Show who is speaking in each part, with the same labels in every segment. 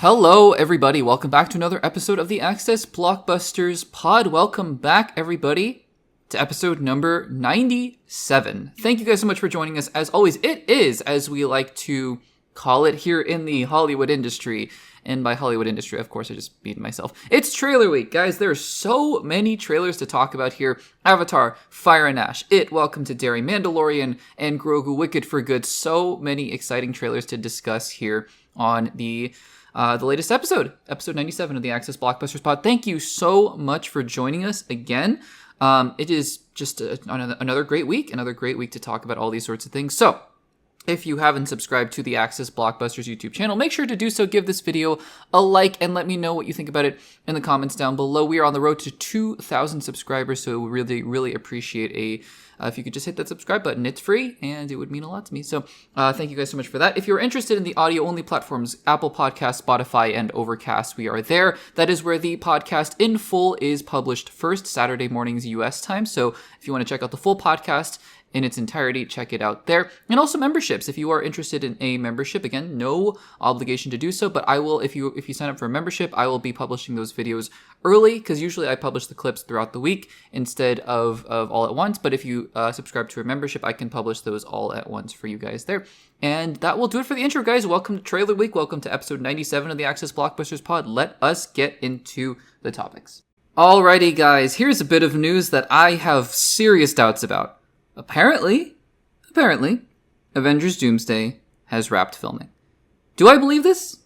Speaker 1: Hello, everybody. Welcome back to another episode of the Access Blockbusters Pod. Welcome back, everybody, to episode number 97. Thank you guys so much for joining us. As always, it is, as we like to call it here in the Hollywood industry, and by Hollywood industry, of course, I just beat myself. It's trailer week, guys. There are so many trailers to talk about here. Avatar, Fire and Ash, It, Welcome to Derry, Mandalorian, and Grogu, Wicked for Good. So many exciting trailers to discuss here on the latest episode 97 of the Access Blockbusters Pod. Thank you so much for joining us again. It is just another great week to talk about all these sorts of things. So, if you haven't subscribed to the Access Blockbusters YouTube channel, make sure to do so. Give this video a like and let me know what you think about it in the comments down below. We are on the road to 2,000 subscribers, so we really appreciate if you could just hit that subscribe button. It's free, and it would mean a lot to me. So thank you guys so much for that. If you're interested in the audio-only platforms, Apple Podcasts, Spotify, and Overcast, we are there. That is where the podcast in full is published first, Saturday mornings U.S. time. So if you want to check out the full podcast in its entirety, check it out there. And also memberships. If you are interested in a membership, again, no obligation to do so, but I will, if you sign up for a membership, I will be publishing those videos early, because usually I publish the clips throughout the week instead of all at once. But if you subscribe to a membership, I can publish those all at once for you guys there. And that will do it for the intro, guys. Welcome to Trailer Week. Welcome to episode 97 of the Access Blockbusters Pod. Let us get into the topics. Alrighty, guys, here's a bit of news that I have serious doubts about. Apparently, Avengers Doomsday has wrapped filming. Do I believe this?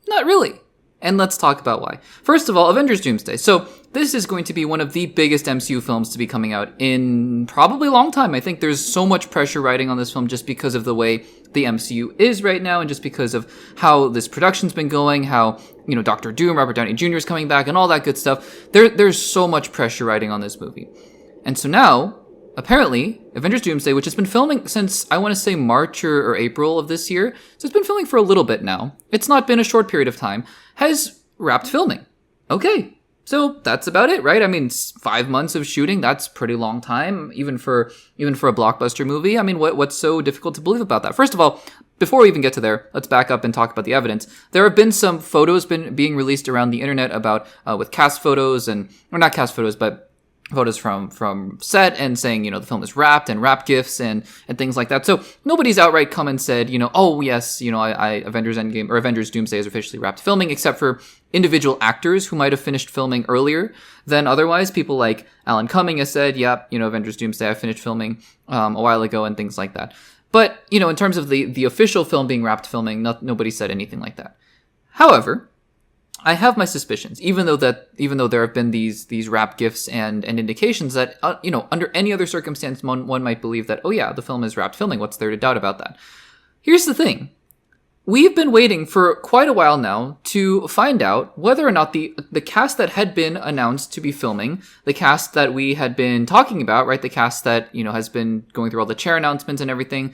Speaker 1: Not really. And let's talk about why. First of all, Avengers Doomsday. So this is going to be one of the biggest MCU films to be coming out in probably a long time. I think there's so much pressure riding on this film just because of the way the MCU is right now, and just because of how this production's been going, how, you know, Dr. Doom, Robert Downey Jr. is coming back, and all that good stuff. There's so much pressure riding on this movie. And so now, apparently, Avengers Doomsday, which has been filming since, I want to say, March or April of this year, so it's been filming for a little bit now, it's not been a short period of time, has wrapped filming. Okay, so that's about it, right? I mean, 5 months of shooting, that's a pretty long time, even for a blockbuster movie. I mean, what's so difficult to believe about that? First of all, before we even get to there, let's back up and talk about the evidence. There have been some photos being released around the internet about, with cast photos, or not cast photos, but photos from set, and saying, you know, the film is wrapped, and wrap gifts and things like that. So nobody's outright come and said, you know, oh yes, you know, Avengers Endgame or Avengers Doomsday is officially wrapped filming, except for individual actors who might have finished filming earlier than otherwise. People like Alan Cumming has said, yep, you know, Avengers Doomsday, I finished filming a while ago, and things like that. But, you know, in terms of the official film being wrapped filming, nobody said anything like that. However, I have my suspicions, even though there have been these wrap gifts and indications that, you know, under any other circumstance, one might believe that, oh yeah, the film is wrapped filming. What's there to doubt about that? Here's the thing. We've been waiting for quite a while now to find out whether or not the cast that had been announced to be filming, the cast that we had been talking about, right, the cast that, you know, has been going through all the chair announcements and everything,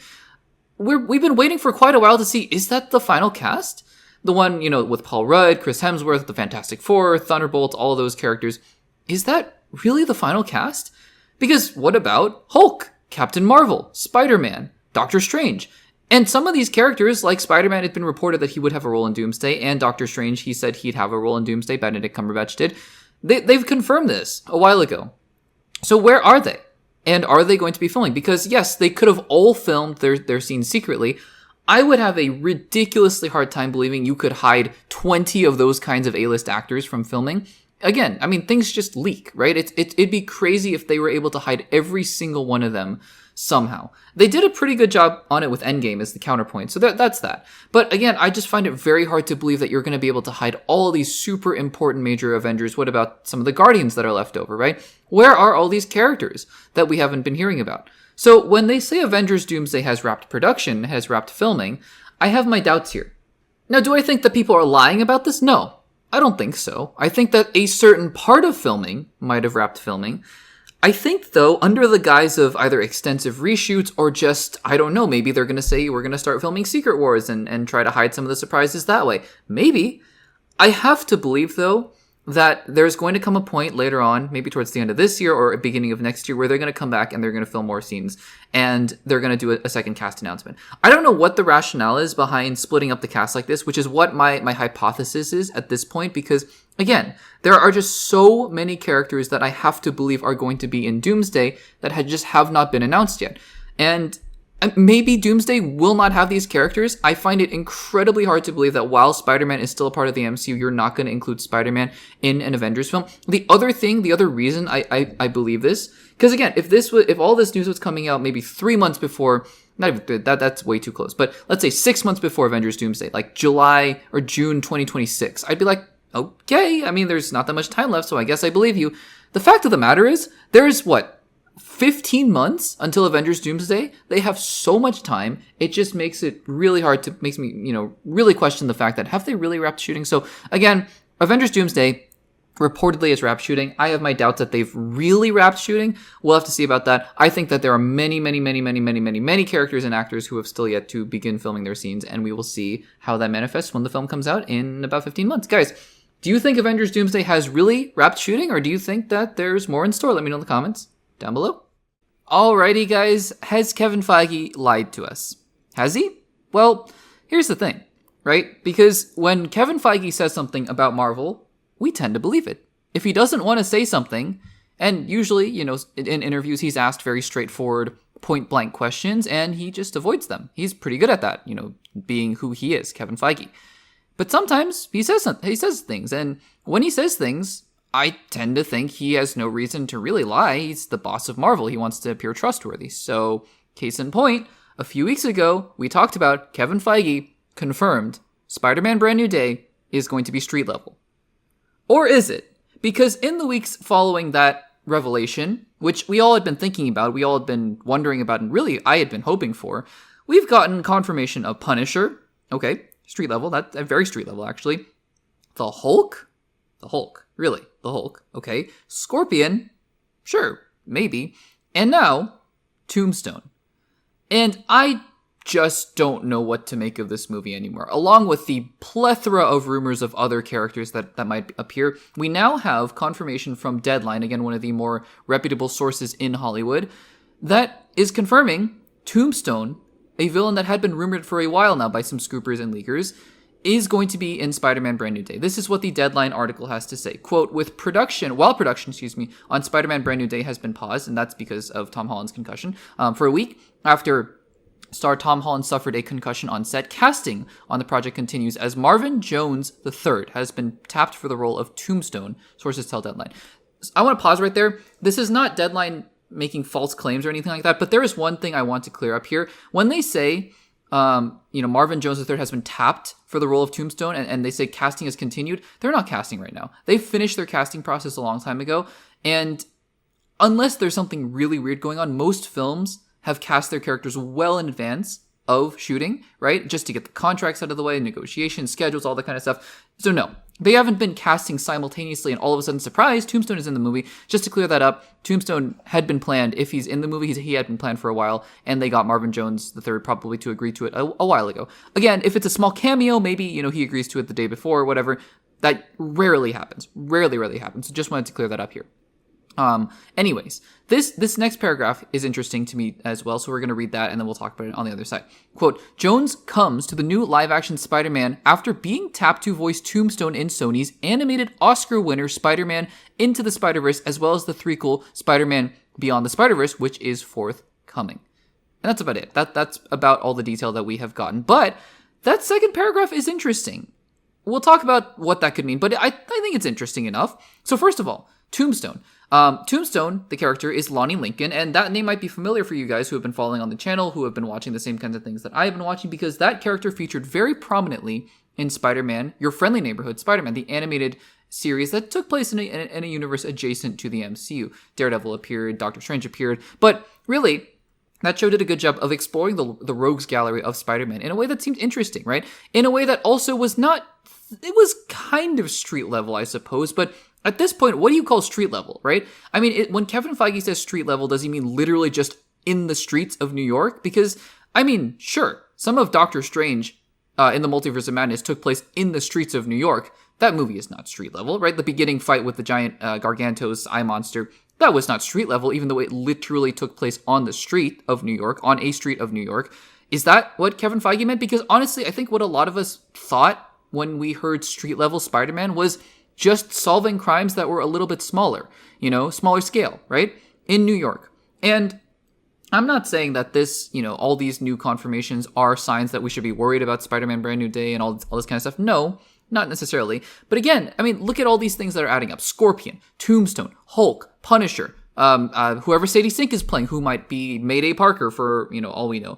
Speaker 1: we've been waiting for quite a while to see, is that the final cast? The one, you know, with Paul Rudd, Chris Hemsworth, the Fantastic Four, Thunderbolts, all of those characters. Is that really the final cast? Because what about Hulk, Captain Marvel, Spider-Man, Doctor Strange? And some of these characters, like Spider-Man, had been reported that he would have a role in Doomsday, and Doctor Strange, he said he'd have a role in Doomsday, Benedict Cumberbatch did. They've confirmed this a while ago. So where are they? And are they going to be filming? Because yes, they could have all filmed their scenes secretly. I would have a ridiculously hard time believing you could hide 20 of those kinds of A-list actors from filming. Again, I mean, things just leak, right? It'd be crazy if they were able to hide every single one of them somehow. They did a pretty good job on it with Endgame as the counterpoint, so that's that. But again, I just find it very hard to believe that you're going to be able to hide all of these super important major Avengers. What about some of the Guardians that are left over, right? Where are all these characters that we haven't been hearing about? So when they say Avengers Doomsday has wrapped production, has wrapped filming, I have my doubts here. Now, do I think that people are lying about this? No, I don't think so. I think that a certain part of filming might have wrapped filming. I think, though, under the guise of either extensive reshoots or just, I don't know, maybe they're going to say we're going to start filming Secret Wars and try to hide some of the surprises that way. Maybe. I have to believe, though, that there's going to come a point later on, maybe towards the end of this year or beginning of next year, where they're going to come back and they're going to film more scenes and they're going to do a second cast announcement. I don't know what the rationale is behind splitting up the cast like this, which is what my hypothesis is at this point, because again, there are just so many characters that I have to believe are going to be in Doomsday that just have not been announced yet. And maybe Doomsday will not have these characters. I find it incredibly hard to believe that while Spider-Man is still a part of the MCU, you're not going to include Spider-Man in an Avengers film. The other reason I believe this, because again, if all this news was coming out maybe 3 months before, not even that's way too close, but let's say 6 months before Avengers Doomsday, like July or June 2026, I'd be like, okay, I mean, there's not that much time left, so I guess I believe you. The fact of the matter is, there's 15 months until Avengers Doomsday. They have so much time. It just makes it really hard to, makes me, really question the fact that have they really wrapped shooting? So again, Avengers Doomsday reportedly is wrapped shooting. I have my doubts that they've really wrapped shooting. We'll have to see about that. I think that there are many characters and actors who have still yet to begin filming their scenes, and we will see how that manifests when the film comes out in about 15 months. Guys, do you think Avengers Doomsday has really wrapped shooting, or do you think that there's more in store? Let me know in the comments down below. Alrighty, guys, has Kevin Feige lied to us? Has he? Well, here's the thing, right? Because when Kevin Feige says something about Marvel, we tend to believe it. If he doesn't want to say something, and usually, in interviews, he's asked very straightforward, point-blank questions, and he just avoids them. He's pretty good at that, being who he is, Kevin Feige. But sometimes he says things, and when he says things, I tend to think he has no reason to really lie. He's the boss of Marvel. He wants to appear trustworthy. So, case in point, a few weeks ago, we talked about Kevin Feige confirmed Spider-Man Brand New Day is going to be street level. Or is it? Because in the weeks following that revelation, which we all had been thinking about, we all had been wondering about, and really I had been hoping for, we've gotten confirmation of Punisher. Okay, street level. That's very street level, actually. The Hulk? The Hulk. Really? The Hulk. Okay. Scorpion? Sure. Maybe. And now, Tombstone. And I just don't know what to make of this movie anymore. Along with the plethora of rumors of other characters that might appear, we now have confirmation from Deadline, again, one of the more reputable sources in Hollywood, that is confirming Tombstone, a villain that had been rumored for a while now by some scoopers and leakers, is going to be in Spider-Man Brand New Day. This is what the Deadline article has to say. Quote, while production on Spider-Man Brand New Day has been paused, and that's because of Tom Holland's concussion, for a week after star Tom Holland suffered a concussion on set, casting on the project continues as Marvin Jones III has been tapped for the role of Tombstone, sources tell Deadline. I want to pause right there. This is not Deadline making false claims or anything like that, but there is one thing I want to clear up here. When they say Marvin Jones III has been tapped for the role of Tombstone, and they say casting has continued, they're not casting right now. They finished their casting process a long time ago, and unless there's something really weird going on, most films have cast their characters well in advance of shooting, right? Just to get the contracts out of the way, negotiations, schedules, all that kind of stuff. So no, they haven't been casting simultaneously and all of a sudden, surprise, Tombstone is in the movie. Just to clear that up, Tombstone had been planned. If he's in the movie, he had been planned for a while, and they got Marvin Jones III probably to agree to it a while ago. Again, if it's a small cameo, maybe, he agrees to it the day before or whatever. That rarely happens. Rarely happens. So just wanted to clear that up here. Anyways, this next paragraph is interesting to me as well, so we're going to read that and then we'll talk about it on the other side. Quote, Jones comes to the new live-action Spider-Man after being tapped to voice Tombstone in Sony's animated Oscar winner Spider-Man Into the Spider-Verse, as well as the threequel Spider-Man Beyond the Spider-Verse, which is forthcoming. And that's about it. That's about all the detail that we have gotten. But that second paragraph is interesting. We'll talk about what that could mean, but I think it's interesting enough. So first of all, Tombstone. Tombstone, the character, is Lonnie Lincoln, and that name might be familiar for you guys who have been following on the channel, who have been watching the same kinds of things that I have been watching, because that character featured very prominently in Spider-Man, Your Friendly Neighborhood Spider-Man, the animated series that took place in a universe adjacent to the MCU. Daredevil appeared, Doctor Strange appeared, but really, that show did a good job of exploring the rogues gallery of Spider-Man in a way that seemed interesting, right? In a way that also was not, it was kind of street level, I suppose, but at this point, what do you call street level, right? I mean, when Kevin Feige says street level, does he mean literally just in the streets of New York? Because, I mean, sure, some of Doctor Strange in the Multiverse of Madness took place in the streets of New York, that movie is not street level, right? The beginning fight with the giant Gargantos eye monster, that was not street level, even though it literally took place on the street of New York, on a street of New York. Is that what Kevin Feige meant? Because honestly, I think what a lot of us thought when we heard street level Spider-Man was just solving crimes that were a little bit smaller, smaller scale, right? In New York. And I'm not saying that this, all these new confirmations are signs that we should be worried about Spider-Man Brand New Day and all this kind of stuff. No, not necessarily. But again, I mean, look at all these things that are adding up. Scorpion, Tombstone, Hulk, Punisher, whoever Sadie Sink is playing, who might be Mayday Parker for, all we know.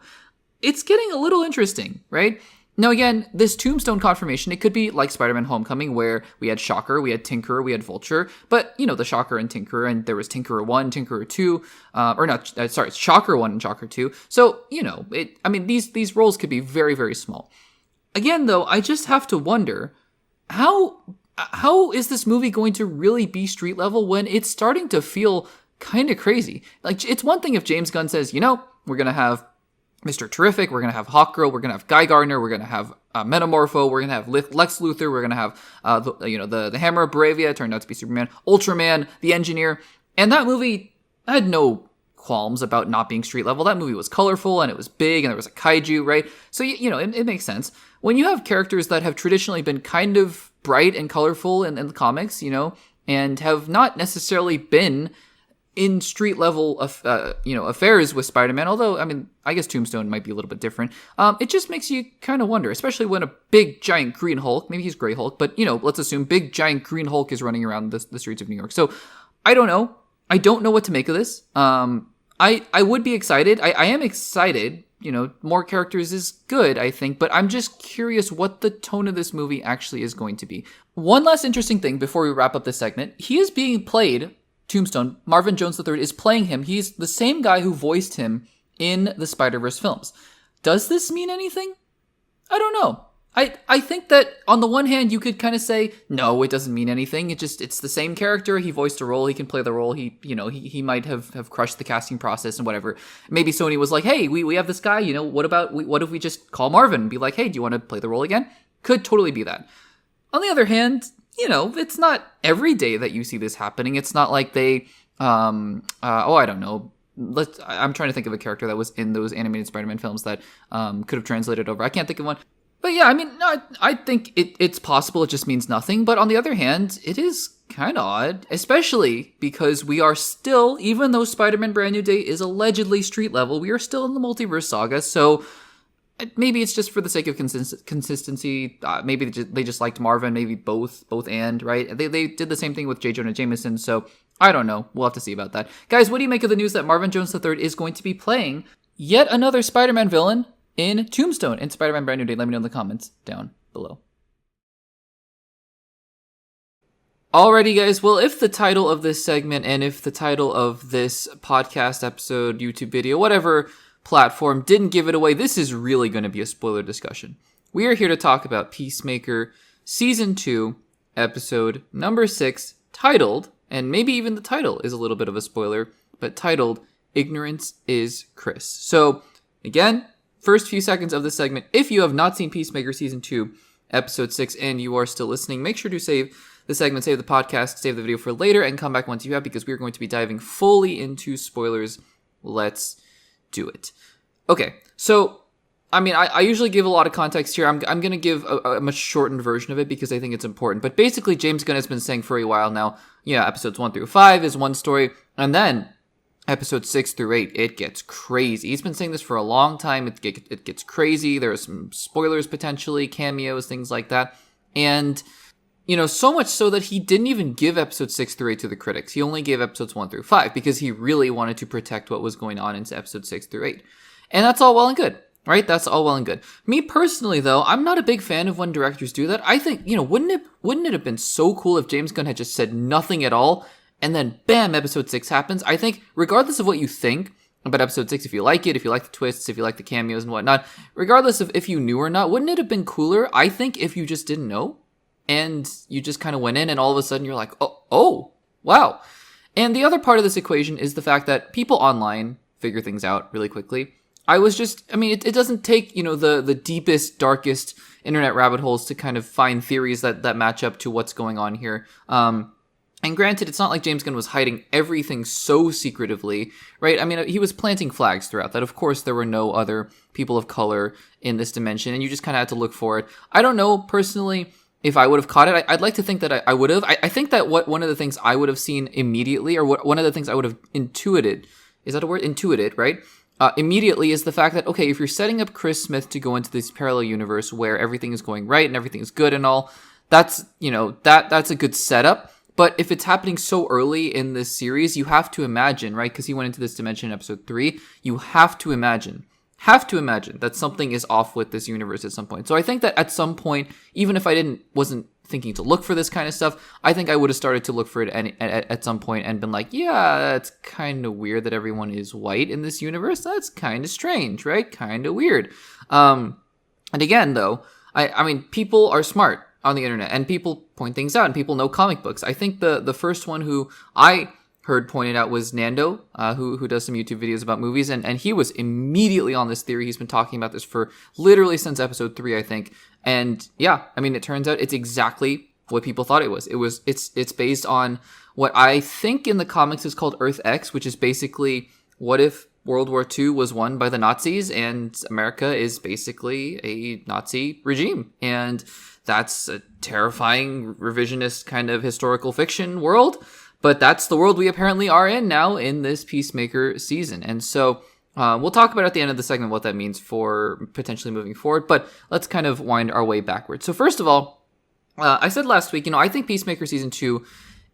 Speaker 1: It's getting a little interesting, right? Now, again, this Tombstone confirmation, it could be like Spider-Man Homecoming, where we had Shocker, we had Tinkerer, we had Vulture, but, the Shocker and Tinkerer, and there was Tinkerer 1, Tinkerer 2, Shocker 1 and Shocker 2. So, these roles could be very, very small. Again, though, I just have to wonder, how is this movie going to really be street level when it's starting to feel kind of crazy? Like, it's one thing if James Gunn says, we're going to have Mr. Terrific, we're going to have Hawkgirl, we're going to have Guy Gardner, we're going to have Metamorpho, we're going to have Lex Luthor, we're going to have the Hammer of Bravia, turned out to be Superman, Ultraman, the Engineer, and that movie, I had no qualms about not being street level. That movie was colorful, and it was big, and there was a kaiju, right? So, it makes sense. When you have characters that have traditionally been kind of bright and colorful in the comics, and have not necessarily been in street level affairs with Spider-Man, although, I guess Tombstone might be a little bit different. It just makes you kind of wonder, especially when a big giant green Hulk, maybe he's Gray Hulk, but, let's assume big giant green Hulk is running around the streets of New York. So, I don't know. I don't know what to make of this. I would be excited. I am excited. More characters is good, I think, but I'm just curious what the tone of this movie actually is going to be. One last interesting thing before we wrap up this segment. He is being played, Tombstone, Marvin Jones III is playing him. He's the same guy who voiced him in the Spider-Verse films. Does this mean anything? I don't know. I think that on the one hand, you could kind of say, no, it doesn't mean anything. It's the same character. He voiced a role. He can play the role. He might have crushed the casting process and whatever. Maybe Sony was like, hey, we have this guy, what if we just call Marvin and be like, hey, do you want to play the role again? Could totally be that. On the other hand, it's not every day that you see this happening. It's not like they, I don't know. I'm trying to think of a character that was in those animated Spider-Man films that could have translated over. I can't think of one. But yeah, I think it's possible. It just means nothing. But on the other hand, it is kind of odd, especially because we are still, even though Spider-Man Brand New Day is allegedly street level, we are still in the multiverse saga. So maybe it's just for the sake of consistency. Maybe they just liked Marvin. Maybe both and, right? They did the same thing with J. Jonah Jameson. So I don't know. We'll have to see about that. Guys, what do you make of the news that Marvin Jones III is going to be playing yet another Spider-Man villain in Tombstone in Spider-Man Brand New Day? Let me know in the comments down below. Alrighty, guys. Well, if the title of this segment and if the title of this podcast episode, YouTube video, whatever platform didn't give it away, this is really going to be a spoiler discussion. We are here to talk about Peacemaker Season 2, Episode number 6, titled, and maybe even the title is a little bit of a spoiler, but titled, Ignorance is Chris. So, again, first few seconds of this segment, if you have not seen Peacemaker Season 2, Episode 6, and you are still listening, make sure to save the segment, save the podcast, save the video for later, and come back once you have, because we're going to be diving fully into spoilers. Let's do it. Okay, so, I usually give a lot of context here. I'm going to give a much shortened version of it because I think it's important. But basically, James Gunn has been saying for a while now, episodes 1 through 5 is one story, and then episodes 6 through 8, it gets crazy. He's been saying this for a long time. It gets crazy. There are some spoilers potentially, cameos, things like that. And, so much so that he didn't even give episodes 6 through 8 to the critics. He only gave episodes 1 through 5 because he really wanted to protect what was going on into episodes 6 through 8. And that's all well and good, right? That's all well and good. Me personally, though, I'm not a big fan of when directors do that. I think, wouldn't it have been so cool if James Gunn had just said nothing at all, and then bam, episode 6 happens? I think, regardless of what you think about episode 6, if you like it, if you like the twists, if you like the cameos and whatnot, regardless of if you knew or not, wouldn't it have been cooler, I think, if you just didn't know? And you just kind of went in and all of a sudden you're like, oh, wow. And the other part of this equation is the fact that people online figure things out really quickly. I was just, I mean, it doesn't take, the deepest, darkest internet rabbit holes to kind of find theories that match up to what's going on here. And granted, it's not like James Gunn was hiding everything so secretively, right? I mean, he was planting flags throughout that. Of course, there were no other people of color in this dimension, and you just kind of had to look for it. I don't know, personally, if I would have caught it. I'd like to think that I would have. I think that one of the things I would have seen immediately, or one of the things I would have intuited, is that a word? Intuited, right? Immediately is the fact that, okay, if you're setting up Chris Smith to go into this parallel universe where everything is going right and everything is good and all, that's, that's a good setup. But if it's happening so early in this series, you have to imagine, right? Because he went into this dimension in episode 3. You have to imagine that something is off with this universe at some point. So I think that at some point, even if I wasn't thinking to look for this kind of stuff, I think I would have started to look for it at some point and been like, yeah, that's kind of weird that everyone is white in this universe. That's kind of strange, right? Kind of weird. And again, though, I mean, people are smart on the internet, and people point things out, and people know comic books. I think the first one who I heard pointed out was Nando, who does some YouTube videos about movies, and he was immediately on this theory. He's been talking about this for literally since episode 3, I think. And yeah, I mean, it turns out it's exactly what people thought it was. It's based on what I think in the comics is called Earth X, which is basically, what if World War II was won by the Nazis and America is basically a Nazi regime? And that's a terrifying revisionist kind of historical fiction world, but that's the world we apparently are in now in this Peacemaker season. And so we'll talk about at the end of the segment what that means for potentially moving forward, but let's kind of wind our way backwards. So first of all, I said last week, I think Peacemaker season 2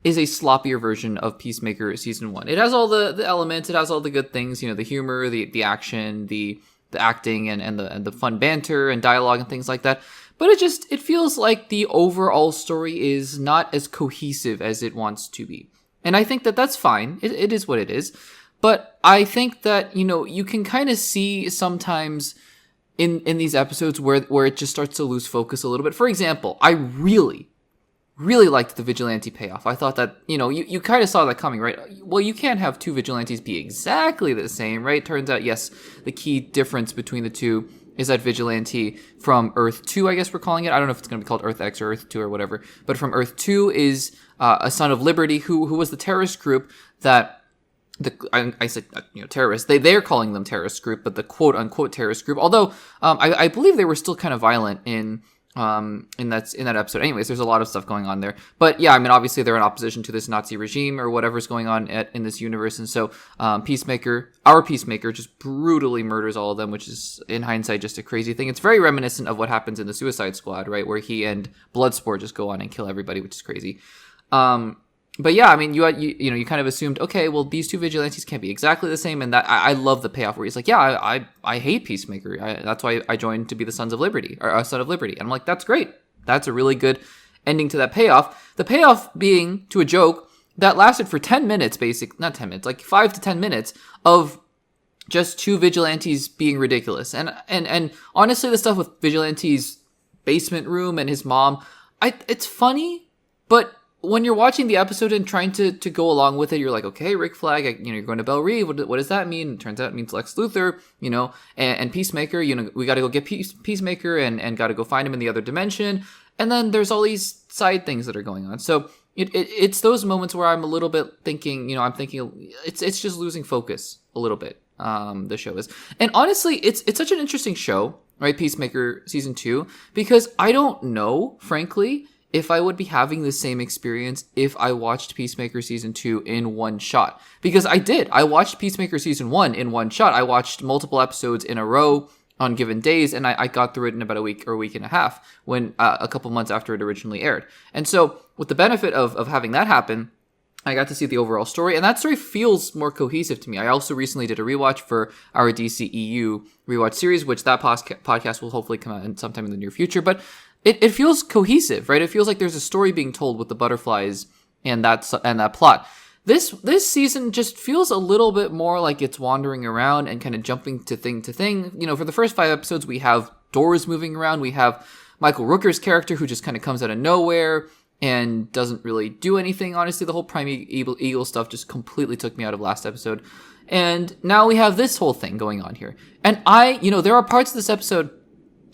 Speaker 1: is a sloppier version of Peacemaker season 1. It has all the elements, it has all the good things, the humor, the action, the acting, and the fun banter and dialogue and things like that. But it feels like the overall story is not as cohesive as it wants to be. And I think that that's fine. It is what it is. But I think that, you can kind of see sometimes in these episodes where it just starts to lose focus a little bit. For example, I really liked the vigilante payoff. I thought that, you kind of saw that coming, right? Well, you can't have two vigilantes be exactly the same, right? Turns out, yes, the key difference between the two is that vigilante from Earth 2, I guess we're calling it. I don't know if it's going to be called Earth X or Earth 2 or whatever. But from Earth 2 is a Son of Liberty who was the terrorist group that I said, terrorists. They're calling them terrorist group, but the quote unquote terrorist group. Although I believe they were still kind of violent in that episode. Anyways, there's a lot of stuff going on there. But yeah, I mean, obviously they're in opposition to this Nazi regime or whatever's going on in this universe. And so our Peacemaker just brutally murders all of them, which is in hindsight just a crazy thing. It's very reminiscent of what happens in the Suicide Squad, right? Where he and Bloodsport just go on and kill everybody, which is crazy. But yeah, I mean, you kind of assumed, okay, well, these two vigilantes can't be exactly the same, and that I love the payoff where he's like, yeah, I hate Peacemaker. That's why I joined to be the Sons of Liberty, or a Son of Liberty. And I'm like, that's great. That's a really good ending to that payoff. The payoff being to a joke that lasted for 10 minutes, not 10 minutes, like 5 to 10 minutes of just two vigilantes being ridiculous. And honestly, the stuff with Vigilante's basement room and his mom, it's funny, but when you're watching the episode and trying to go along with it, you're like, okay, Rick Flag, you're going to Belle Reve. What does that mean? It turns out it means Lex Luthor, and Peacemaker, we got to go get Peacemaker and got to go find him in the other dimension. And then there's all these side things that are going on. So it's those moments where I'm a little bit thinking, it's just losing focus a little bit. The show is. And honestly, it's such an interesting show, right? Peacemaker season 2, because I don't know, frankly, if I would be having the same experience if I watched Peacemaker Season 2 in one shot. Because I did. I watched Peacemaker Season 1 in one shot. I watched multiple episodes in a row on given days, and I got through it in about a week or a week and a half, when a couple months after it originally aired. And so, with the benefit of having that happen, I got to see the overall story, and that story feels more cohesive to me. I also recently did a rewatch for our DCEU rewatch series, which that podcast will hopefully come out sometime in the near future, but it feels cohesive, right? It feels like there's a story being told with the butterflies and that plot. This season just feels a little bit more like it's wandering around and kind of jumping to thing to thing. For the first 5 episodes, we have doors moving around. We have Michael Rooker's character who just kind of comes out of nowhere and doesn't really do anything. Honestly, the whole Primeval Eagle stuff just completely took me out of last episode. And now we have this whole thing going on here. And there are parts of this episode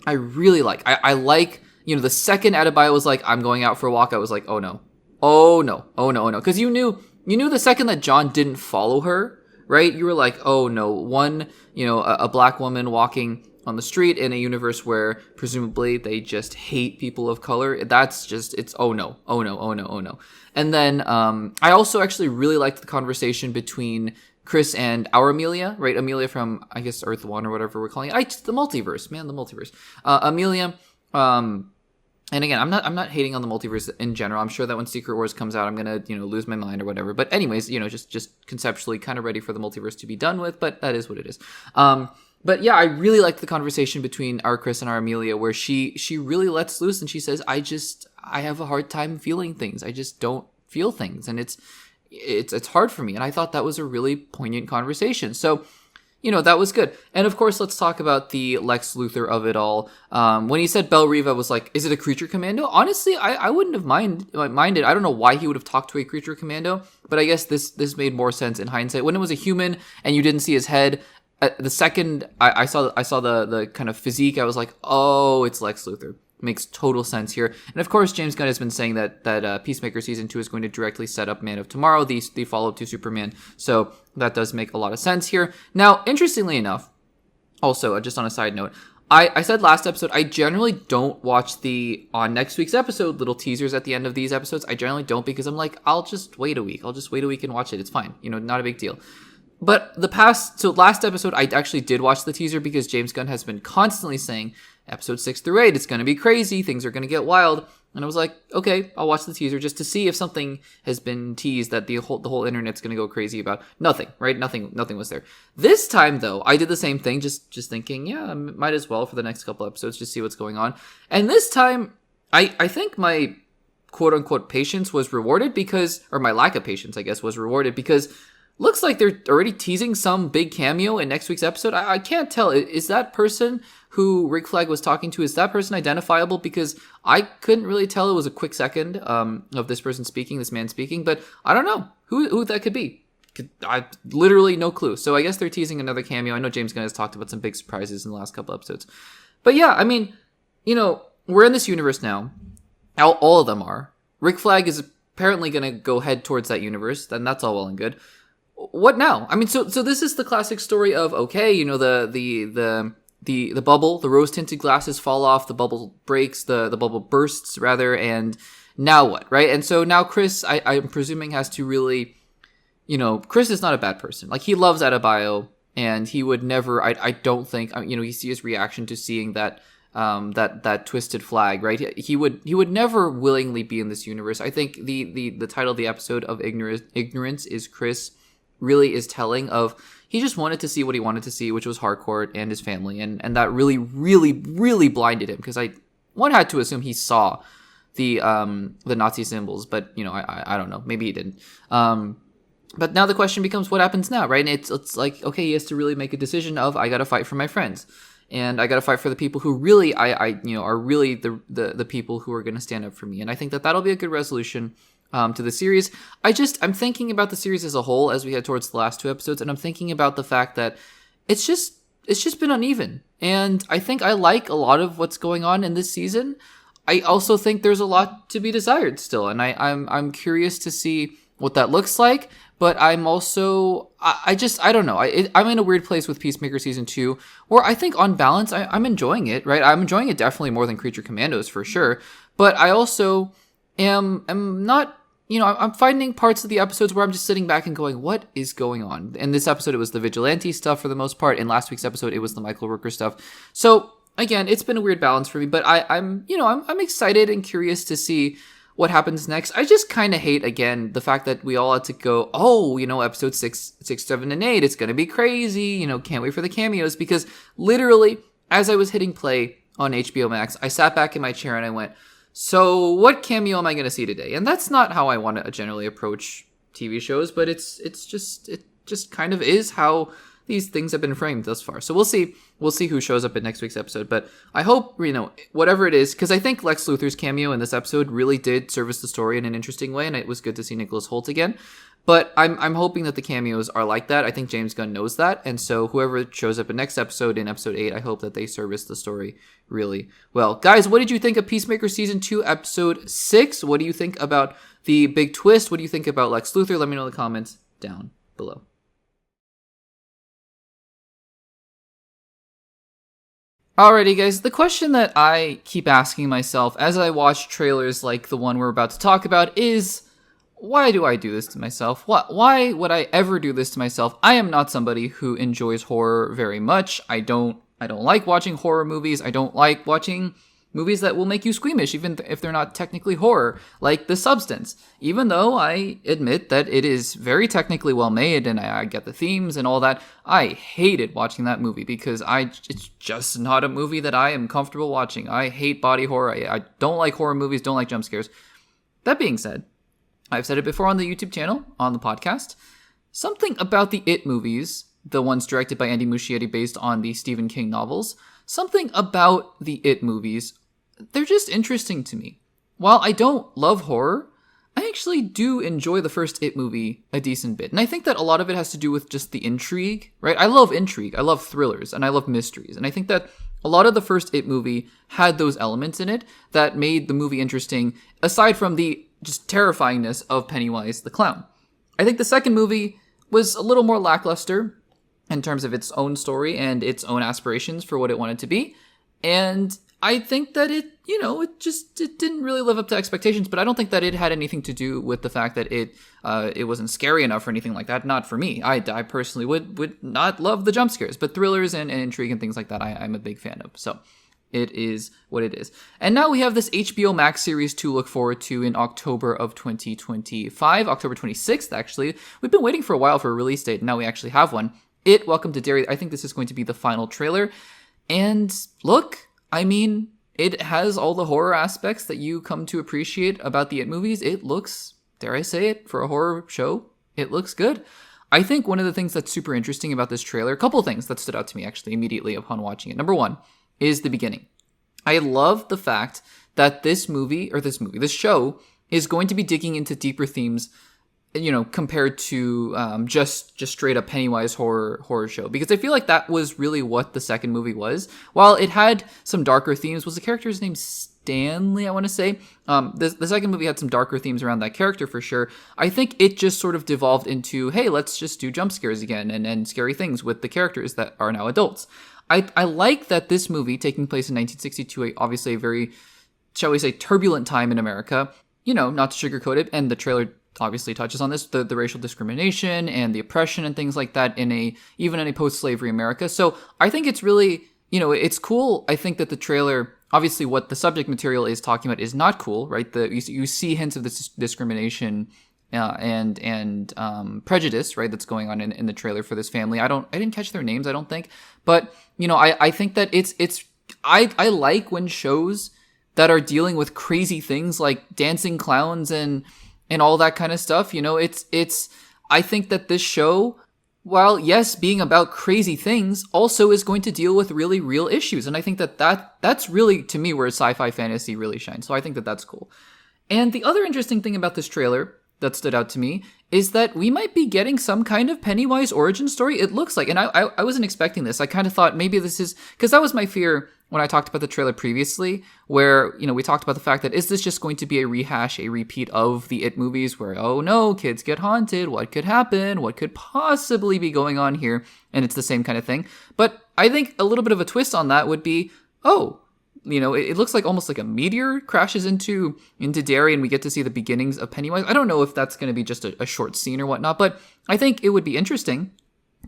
Speaker 1: I really like. I like, the second Adebayo was like, I'm going out for a walk, I was like, oh no. Oh no. Oh no, oh no. Because you knew the second that John didn't follow her, right? You were like, oh no. One, a black woman walking on the street in a universe where presumably they just hate people of color. That's just, it's oh no, oh no, oh no, oh no. And then I also actually really liked the conversation between Chris and our Amelia, right? Amelia from, I guess, Earth 1 or whatever we're calling it. The multiverse, man, the multiverse. Amelia, and again, I'm not hating on the multiverse in general. I'm sure that when Secret Wars comes out, I'm gonna, lose my mind or whatever. But anyways, just conceptually kind of ready for the multiverse to be done with, but that is what it is. But yeah, I really liked the conversation between our Chris and our Amelia, where she really lets loose and she says, I have a hard time feeling things. I just don't feel things. And it's hard for me. And I thought that was a really poignant conversation. So, that was good. And of course, let's talk about the Lex Luthor of it all. When he said Bell Reva was like, is it a creature commando? Honestly, I wouldn't have minded. I don't know why he would have talked to a creature commando, but I guess this made more sense in hindsight. When it was a human and you didn't see his head, the second I saw the kind of physique, I was like, oh, it's Lex Luthor. Makes total sense here. And of course, James Gunn has been saying that Peacemaker Season 2 is going to directly set up Man of Tomorrow, the follow-up to Superman. So that does make a lot of sense here. Now, interestingly enough, also, just on a side note, I said last episode, I generally don't watch on next week's episode, little teasers at the end of these episodes. I generally don't, because I'm like, I'll just wait a week. And watch it. It's fine. Not a big deal. But last episode, I actually did watch the teaser because James Gunn has been constantly saying, episode 6 through 8, it's going to be crazy, things are going to get wild. And I was like, okay, I'll watch the teaser just to see if something has been teased that the whole internet's going to go crazy about. Nothing, right? Nothing was there. This time, though, I did the same thing, just thinking, yeah, I might as well for the next couple episodes, just see what's going on. And this time, I think my quote-unquote patience was rewarded or my lack of patience, I guess, was rewarded because looks like they're already teasing some big cameo in next week's episode. I can't tell. Is that person who Rick Flag was talking to, is that person identifiable? Because I couldn't really tell. It was a quick second of this man speaking, but I don't know who that could be. I literally no clue. So I guess they're teasing another cameo. I know James Gunn has talked about some big surprises in the last couple episodes. But yeah, I mean, we're in this universe now. All of them are. Rick Flag is apparently going to go head towards that universe, then that's all well and good. What now? I mean, so this is the classic story of, okay, the bubble, the rose-tinted glasses fall off, the bubble breaks, the bubble bursts, rather, and now what, right? And so now Chris, I'm presuming, has to really, Chris is not a bad person. Like, he loves Adebayo, and he would never, I don't think, you see his reaction to seeing that twisted flag, right? He would never willingly be in this universe. I think the title of the episode of Ignorance is Chris really is telling of, he just wanted to see what he wanted to see, which was Harcourt and his family, and that really, really, really blinded him, because one had to assume he saw the Nazi symbols, but I don't know, maybe he didn't. But now the question becomes, what happens now, right? And it's like, okay, he has to really make a decision of, I got to fight for my friends, and I got to fight for the people who really are really the people who are going to stand up for me, and I think that'll be a good resolution to the series. I'm thinking about the series as a whole as we head towards the last 2 episodes, and I'm thinking about the fact that it's just been uneven, and I think I like a lot of what's going on in this season. I also think there's a lot to be desired still, and I'm curious to see what that looks like. But I'm also, I don't know. I'm in a weird place with Peacemaker Season 2, where I think on balance, I'm enjoying it, right? I'm enjoying it definitely more than Creature Commandos for sure. But I also am not, I'm finding parts of the episodes where I'm just sitting back and going, what is going on? In this episode, it was the Vigilante stuff for the most part. In last week's episode, it was the Michael Rooker stuff. So again, it's been a weird balance for me, but I'm excited and curious to see what happens next. I just kind of hate, again, the fact that we all had to go, episode 6, 7, and 8, it's going to be crazy, can't wait for the cameos, because literally, as I was hitting play on HBO Max, I sat back in my chair and I went, so what cameo am I going to see today? And that's not how I want to generally approach TV shows, but it just kind of is how these things have been framed thus far. So we'll see who shows up in next week's episode. But I hope, whatever it is, because I think Lex Luthor's cameo in this episode really did service the story in an interesting way, and it was good to see Nicholas Hoult again. But I'm hoping that the cameos are like that. I think James Gunn knows that. And so whoever shows up in next episode, in episode 8, I hope that they service the story really well. Guys, what did you think of Peacemaker Season 2, Episode 6? What do you think about the big twist? What do you think about Lex Luthor? Let me know in the comments down below. Alrighty, guys, the question that I keep asking myself as I watch trailers like the one we're about to talk about is, why do I do this to myself? Why would I ever do this to myself? I am not somebody who enjoys horror very much. I don't like watching horror movies. I don't like watching movies that will make you squeamish, even if they're not technically horror, like The Substance. Even though I admit that it is very technically well made and I get the themes and all that, I hated watching that movie because it's just not a movie that I am comfortable watching. I hate body horror. I don't like horror movies, don't like jump scares. That being said, I've said it before on the YouTube channel, on the podcast, something about the It movies, the ones directed by Andy Muschietti based on the Stephen King novels, something about the It movies, they're just interesting to me. While I don't love horror, I actually do enjoy the first It movie a decent bit. And I think that a lot of it has to do with just the intrigue, right? I love intrigue, I love thrillers, and I love mysteries. And I think that a lot of the first It movie had those elements in it that made the movie interesting, aside from the just terrifyingness of Pennywise the Clown. I think the second movie was a little more lackluster in terms of its own story and its own aspirations for what it wanted to be. And I think that it didn't really live up to expectations, but I don't think that it had anything to do with the fact that it wasn't scary enough or anything like that. Not for me. I personally would not love the jump scares, but thrillers and intrigue and things like that, I'm a big fan of. So it is what it is. And now we have this HBO Max series to look forward to in October of 2025, October 26th, actually. We've been waiting for a while for a release date, and now we actually have one. Welcome to Derry. I think this is going to be the final trailer. And look, I mean, it has all the horror aspects that you come to appreciate about the It movies. It looks, dare I say it, for a horror show, it looks good. I think one of the things that's super interesting about this trailer, a couple of things that stood out to me actually immediately upon watching it. Number one is the beginning. I love the fact that this show is going to be digging into deeper themes, compared to just straight up Pennywise horror show. Because I feel like that was really what the second movie was. While it had some darker themes, was the character's name Stanley, I want to say. The second movie had some darker themes around that character for sure. I think it just sort of devolved into, hey, let's just do jump scares again and scary things with the characters that are now adults. I like that this movie, taking place in 1962, obviously a very, shall we say, turbulent time in America, not to sugarcoat it, and the trailer obviously touches on this, the racial discrimination and the oppression and things like that even in a post-slavery America. So I think it's really, it's cool. I think that the trailer, obviously what the subject material is talking about is not cool, right? You see hints of this discrimination and prejudice, right, that's going on in the trailer for this family. I didn't catch their names, I don't think, but I think that I like when shows that are dealing with crazy things like dancing clowns and all that kind of stuff. I think that this show, while yes, being about crazy things, also is going to deal with really real issues, and I think that's really, to me, where sci-fi fantasy really shines. So I think that that's cool. And the other interesting thing about this trailer that stood out to me is that we might be getting some kind of Pennywise origin story, it looks like. And I wasn't expecting this. I kind of thought maybe this is, because that was my fear when I talked about the trailer previously, where, we talked about the fact that is this just going to be a repeat of the It movies where, oh no, kids get haunted, what could happen, what could possibly be going on here, and it's the same kind of thing. But I think a little bit of a twist on that would be, it looks like almost like a meteor crashes into Derry, and we get to see the beginnings of Pennywise. I don't know if that's going to be just a short scene or whatnot, but I think it would be interesting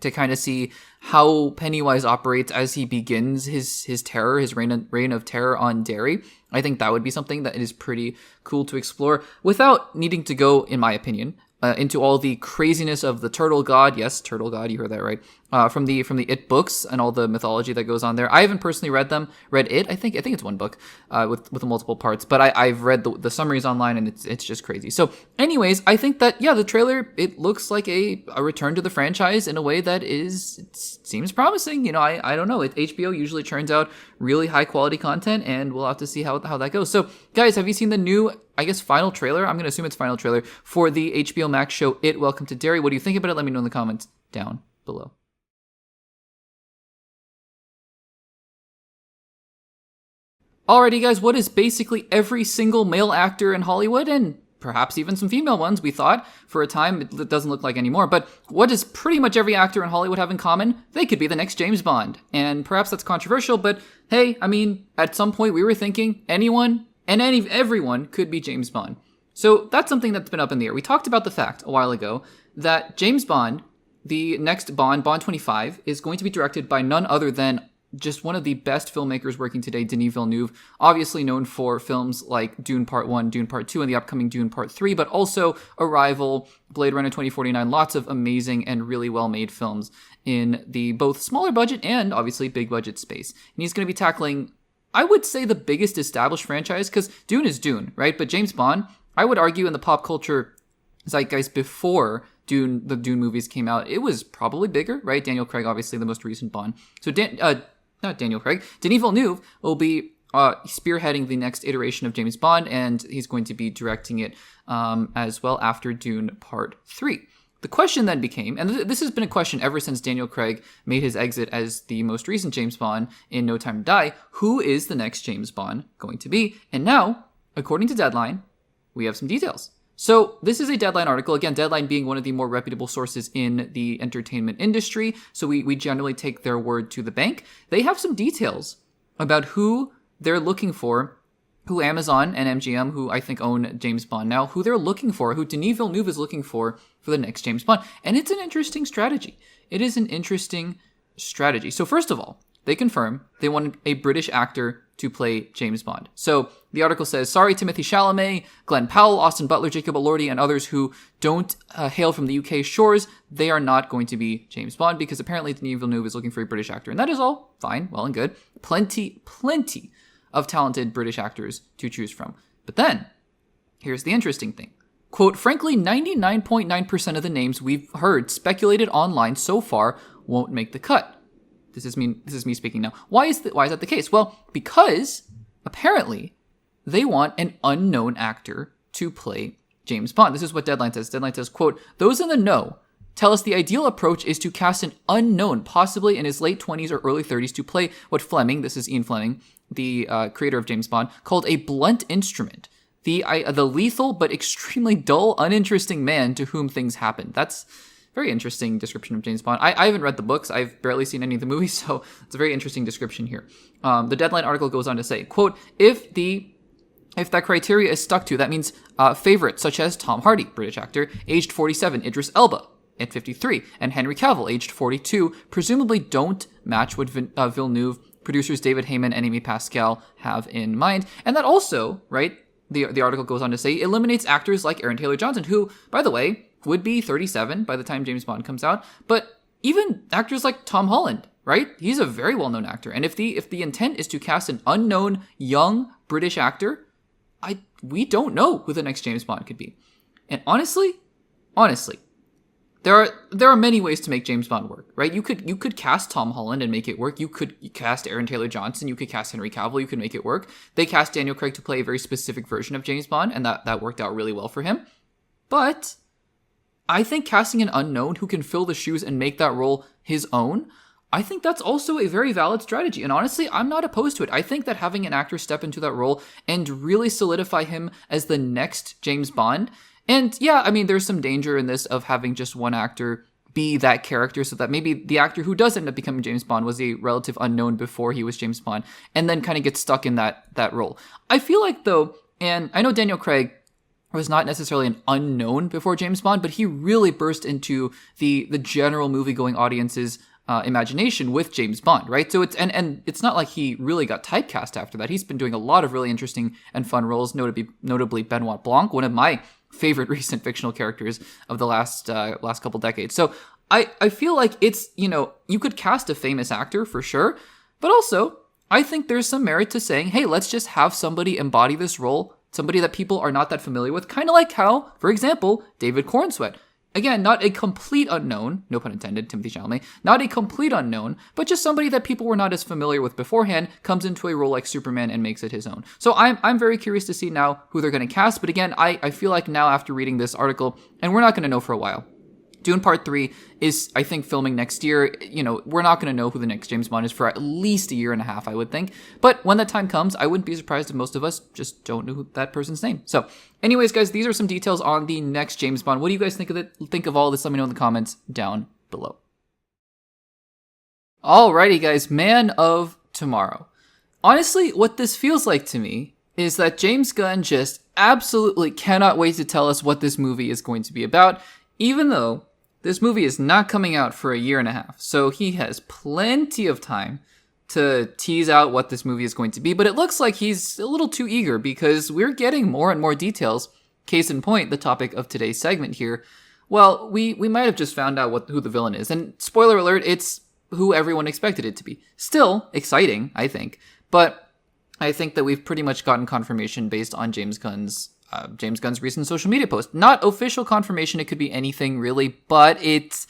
Speaker 1: to kind of see how Pennywise operates as he begins his terror, his reign of terror on Derry. I think that would be something that is pretty cool to explore without needing to go, in my opinion, into all the craziness of the turtle god. Yes, turtle god, you heard that right. from the It books and all the mythology that goes on there. I haven't personally read them. Read It. I think it's one book with the multiple parts. But I've read the summaries online, and it's just crazy. So, anyways, I think that the trailer, it looks like a return to the franchise in a way that it seems promising. You know, I don't know. HBO usually churns out really high quality content, and we'll have to see how that goes. So, guys, have you seen the new, I guess, final trailer? I'm gonna assume it's final trailer for the HBO Max show It, Welcome to Derry. What do you think about it? Let me know in the comments down below. Alrighty, guys, what is basically every single male actor in Hollywood, and perhaps even some female ones, we thought, for a time, it doesn't look like anymore, but what does pretty much every actor in Hollywood have in common? They could be the next James Bond. And perhaps that's controversial, but hey, I mean, at some point we were thinking anyone and everyone could be James Bond. So that's something that's been up in the air. We talked about the fact a while ago that James Bond, the next Bond, Bond 25, is going to be directed by none other than just one of the best filmmakers working today, Denis Villeneuve, obviously known for films like Dune Part 1, Dune Part 2, and the upcoming Dune Part 3, but also Arrival, Blade Runner 2049, lots of amazing and really well-made films in the both smaller budget and obviously big budget space. And he's going to be tackling, I would say, the biggest established franchise, because Dune is Dune, right? But James Bond, I would argue in the pop culture zeitgeist before the Dune movies came out, it was probably bigger, right? Daniel Craig, obviously the most recent Bond. So not Daniel Craig, Denis Villeneuve will be spearheading the next iteration of James Bond, and he's going to be directing it as well after Dune Part 3. The question then became, and this has been a question ever since Daniel Craig made his exit as the most recent James Bond in No Time to Die, who is the next James Bond going to be? And now, according to Deadline, we have some details. So this is a Deadline article. Again, Deadline being one of the more reputable sources in the entertainment industry. So we generally take their word to the bank. They have some details about who they're looking for, who Amazon and MGM, who I think own James Bond now, who they're looking for, who Denis Villeneuve is looking for the next James Bond. And it's an interesting strategy. It is an interesting strategy. So first of all, they confirm they wanted a British actor to play James Bond. So the article says, sorry, Timothée Chalamet, Glenn Powell, Austin Butler, Jacob Elordi, and others who don't hail from the UK shores, they are not going to be James Bond because apparently Denis Villeneuve is looking for a British actor. And that is all fine, well and good. Plenty of talented British actors to choose from. But then, here's the interesting thing. Quote, frankly, 99.9% of the names we've heard speculated online so far won't make the cut. This is me speaking now. Why is that the case? Well, because apparently they want an unknown actor to play James Bond. This is what Deadline says. Deadline says, quote, those in the know tell us the ideal approach is to cast an unknown, possibly in his late 20s or early 30s, to play what Fleming, this is Ian Fleming, the creator of James Bond, called a blunt instrument. The lethal but extremely dull, uninteresting man to whom things happen. That's very interesting description of James Bond. I haven't read the books. I've barely seen any of the movies, so it's a very interesting description here. The Deadline article goes on to say, quote, if that criteria is stuck to, that means favorites such as Tom Hardy, British actor, aged 47, Idris Elba at 53, and Henry Cavill, aged 42, presumably don't match what Villeneuve, producers David Heyman and Amy Pascal have in mind. And that also, right, the article goes on to say, eliminates actors like Aaron Taylor-Johnson, who, by the way, would be 37 by the time James Bond comes out. But even actors like Tom Holland, right? He's a very well-known actor. And if the intent is to cast an unknown young British actor, we don't know who the next James Bond could be. And honestly, there are many ways to make James Bond work, right? You could cast Tom Holland and make it work. You could cast Aaron Taylor-Johnson. You could cast Henry Cavill. You could make it work. They cast Daniel Craig to play a very specific version of James Bond, and that worked out really well for him. But I think casting an unknown who can fill the shoes and make that role his own, I think that's also a very valid strategy. And honestly, I'm not opposed to it. I think that having an actor step into that role and really solidify him as the next James Bond. And yeah, I mean, there's some danger in this of having just one actor be that character, so that maybe the actor who does end up becoming James Bond was a relative unknown before he was James Bond, and then kind of gets stuck in that role. I feel like, though, and I know Daniel Craig was not necessarily an unknown before James Bond, but he really burst into the general movie-going audience's imagination with James Bond, right? So it's not like he really got typecast after that. He's been doing a lot of really interesting and fun roles, notably Benoit Blanc, one of my favorite recent fictional characters of the last couple decades. So I feel like it's, you could cast a famous actor for sure, but also I think there's some merit to saying, hey, let's just have somebody embody this role, somebody that people are not that familiar with, kind of like how, for example, David Cornsweet. Again, not a complete unknown, no pun intended, Timothée Chalamet, not a complete unknown, but just somebody that people were not as familiar with beforehand comes into a role like Superman and makes it his own. So I'm very curious to see now who they're going to cast, but again, I feel like now after reading this article, and we're not going to know for a while, Dune Part 3 is, I think, filming next year. We're not going to know who the next James Bond is for at least a year and a half, I would think. But when that time comes, I wouldn't be surprised if most of us just don't know that person's name. So, anyways, guys, these are some details on the next James Bond. What do you guys think of it? Think of all this? Let me know in the comments down below. Alrighty, guys, Man of Tomorrow. Honestly, what this feels like to me is that James Gunn just absolutely cannot wait to tell us what this movie is going to be about, even though this movie is not coming out for a year and a half, so he has plenty of time to tease out what this movie is going to be, but it looks like he's a little too eager because we're getting more and more details. Case in point, the topic of today's segment here. Well, we might have just found out who the villain is, and spoiler alert, it's who everyone expected it to be. Still exciting, I think, but I think that we've pretty much gotten confirmation based on James Gunn's recent social media post. Not official confirmation, it could be anything really, but it's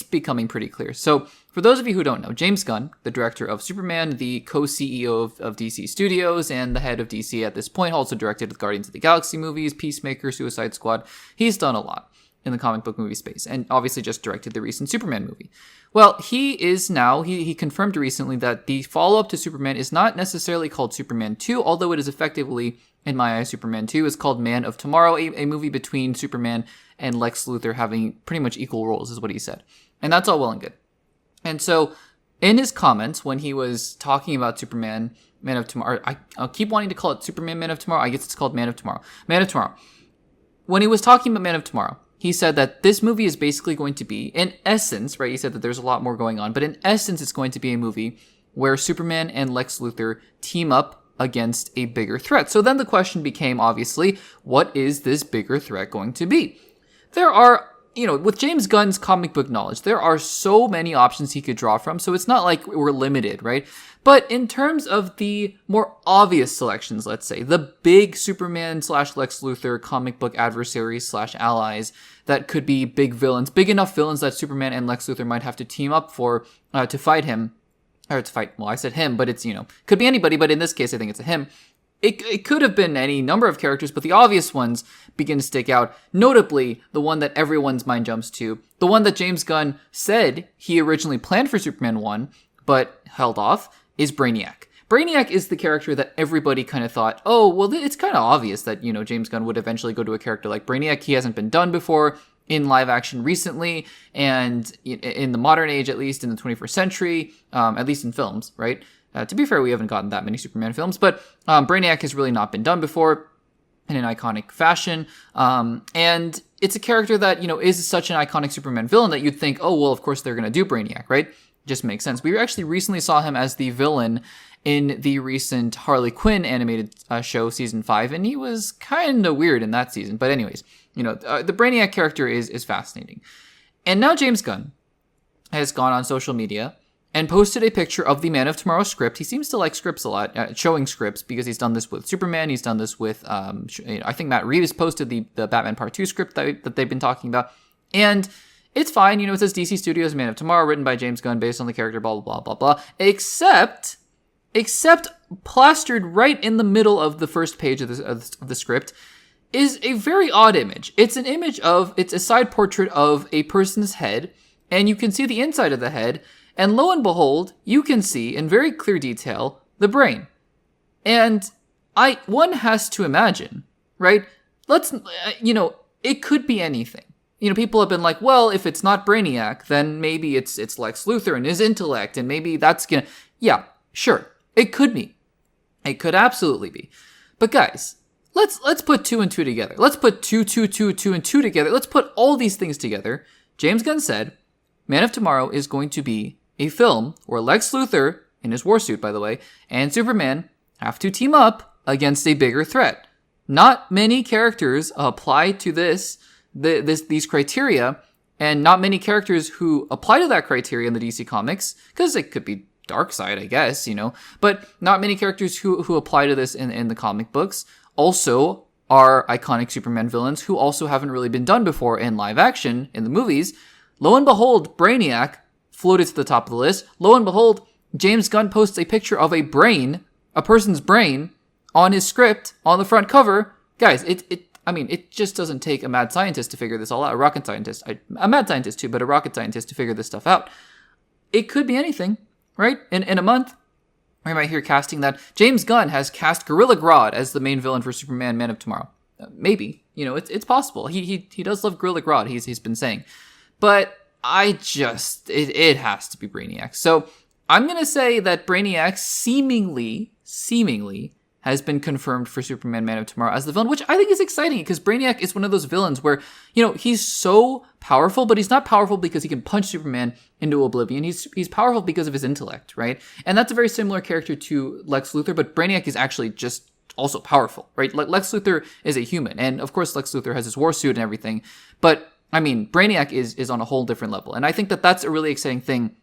Speaker 1: becoming pretty clear. So for those of you who don't know, James Gunn, the director of Superman, the co-CEO of DC Studios, and the head of DC at this point, also directed the Guardians of the Galaxy movies, Peacemaker, Suicide Squad. He's done a lot in the comic book movie space, and obviously just directed the recent Superman movie. Well, he is now, he confirmed recently that the follow-up to Superman is not necessarily called Superman 2, although it is effectively, in my eyes, Superman 2 is called Man of Tomorrow, a movie between Superman and Lex Luthor having pretty much equal roles, is what he said. And that's all well and good. And so, in his comments, when he was talking about Superman, Man of Tomorrow, I'll keep wanting to call it Superman Man of Tomorrow, I guess it's called Man of Tomorrow. Man of Tomorrow. When he was talking about Man of Tomorrow, he said that this movie is basically going to be, in essence, right, he said that there's a lot more going on, but in essence, it's going to be a movie where Superman and Lex Luthor team up against a bigger threat. So then the question became, obviously, what is this bigger threat going to be? There are, with James Gunn's comic book knowledge, there are so many options he could draw from, so it's not like we're limited, right? But in terms of the more obvious selections, let's say, the big Superman / Lex Luthor comic book adversaries / allies that could be big villains, big enough villains that Superman and Lex Luthor might have to team up for to fight him. Or to fight, well, I said him, but it's, could be anybody, but in this case, I think it's a him. It could have been any number of characters, but the obvious ones begin to stick out. Notably, the one that everyone's mind jumps to, the one that James Gunn said he originally planned for Superman 1, but held off, is Braniac. Braniac is the character that everybody kind of thought, oh, well, it's kind of obvious that, James Gunn would eventually go to a character like Braniac. He hasn't been done before in live action recently, and in the modern age, at least in the 21st century, at least in films, right? To be fair, we haven't gotten that many Superman films, but Braniac has really not been done before in an iconic fashion. And it's a character that, is such an iconic Superman villain that you'd think, oh, well, of course they're going to do Braniac, right? Just makes sense. We actually recently saw him as the villain in the recent Harley Quinn animated show, season 5, and he was kind of weird in that season. But anyways, the Braniac character is fascinating. And now James Gunn has gone on social media and posted a picture of the Man of Tomorrow script. He seems to like scripts a lot, showing scripts, because he's done this with Superman. He's done this with, I think Matt Reeves posted the Batman Part 2 script that they've been talking about. And it's fine, it says DC Studios Man of Tomorrow, written by James Gunn, based on the character, blah, blah, blah, blah, blah. Except plastered right in the middle of the first page of the script is a very odd image. It's a side portrait of a person's head, and you can see the inside of the head, and lo and behold, you can see in very clear detail the brain. And one has to imagine, right? It could be anything. People have been like, well, if it's not Braniac, then maybe it's Lex Luthor and his intellect, and maybe that's gonna, yeah, sure, it could be. It could absolutely be. But guys, let's put 2 and 2 together. Let's put 2 and 2 together. Let's put all these things together. James Gunn said, Man of Tomorrow is going to be a film where Lex Luthor, in his war suit, by the way, and Superman have to team up against a bigger threat. Not many characters apply to these criteria, And not many characters who apply to that criteria in the DC comics, because it could be Darkseid, I guess, but not many characters who apply to this in the comic books also are iconic Superman villains who also haven't really been done before in live action in the movies. Lo and behold, Braniac floated to the top of the list. Lo and behold, James Gunn posts a picture of a person's brain, on his script, on the front cover. Guys, it just doesn't take a mad scientist to figure this all out. A rocket scientist. A mad scientist too, but a rocket scientist to figure this stuff out. It could be anything, right? In a month, we might hear casting that James Gunn has cast Gorilla Grodd as the main villain for Superman Man of Tomorrow. Maybe. It's possible. He does love Gorilla Grodd, he's been saying. But it has to be Braniac. So I'm going to say that Braniac seemingly has been confirmed for Superman Man of Tomorrow as the villain, which I think is exciting because Braniac is one of those villains where, he's so powerful, but he's not powerful because he can punch Superman into oblivion. He's powerful because of his intellect, right? And that's a very similar character to Lex Luthor, but Braniac is actually just also powerful, right? Lex Luthor is a human, and of course Lex Luthor has his war suit and everything, but Braniac is on a whole different level, and I think that that's a really exciting thing.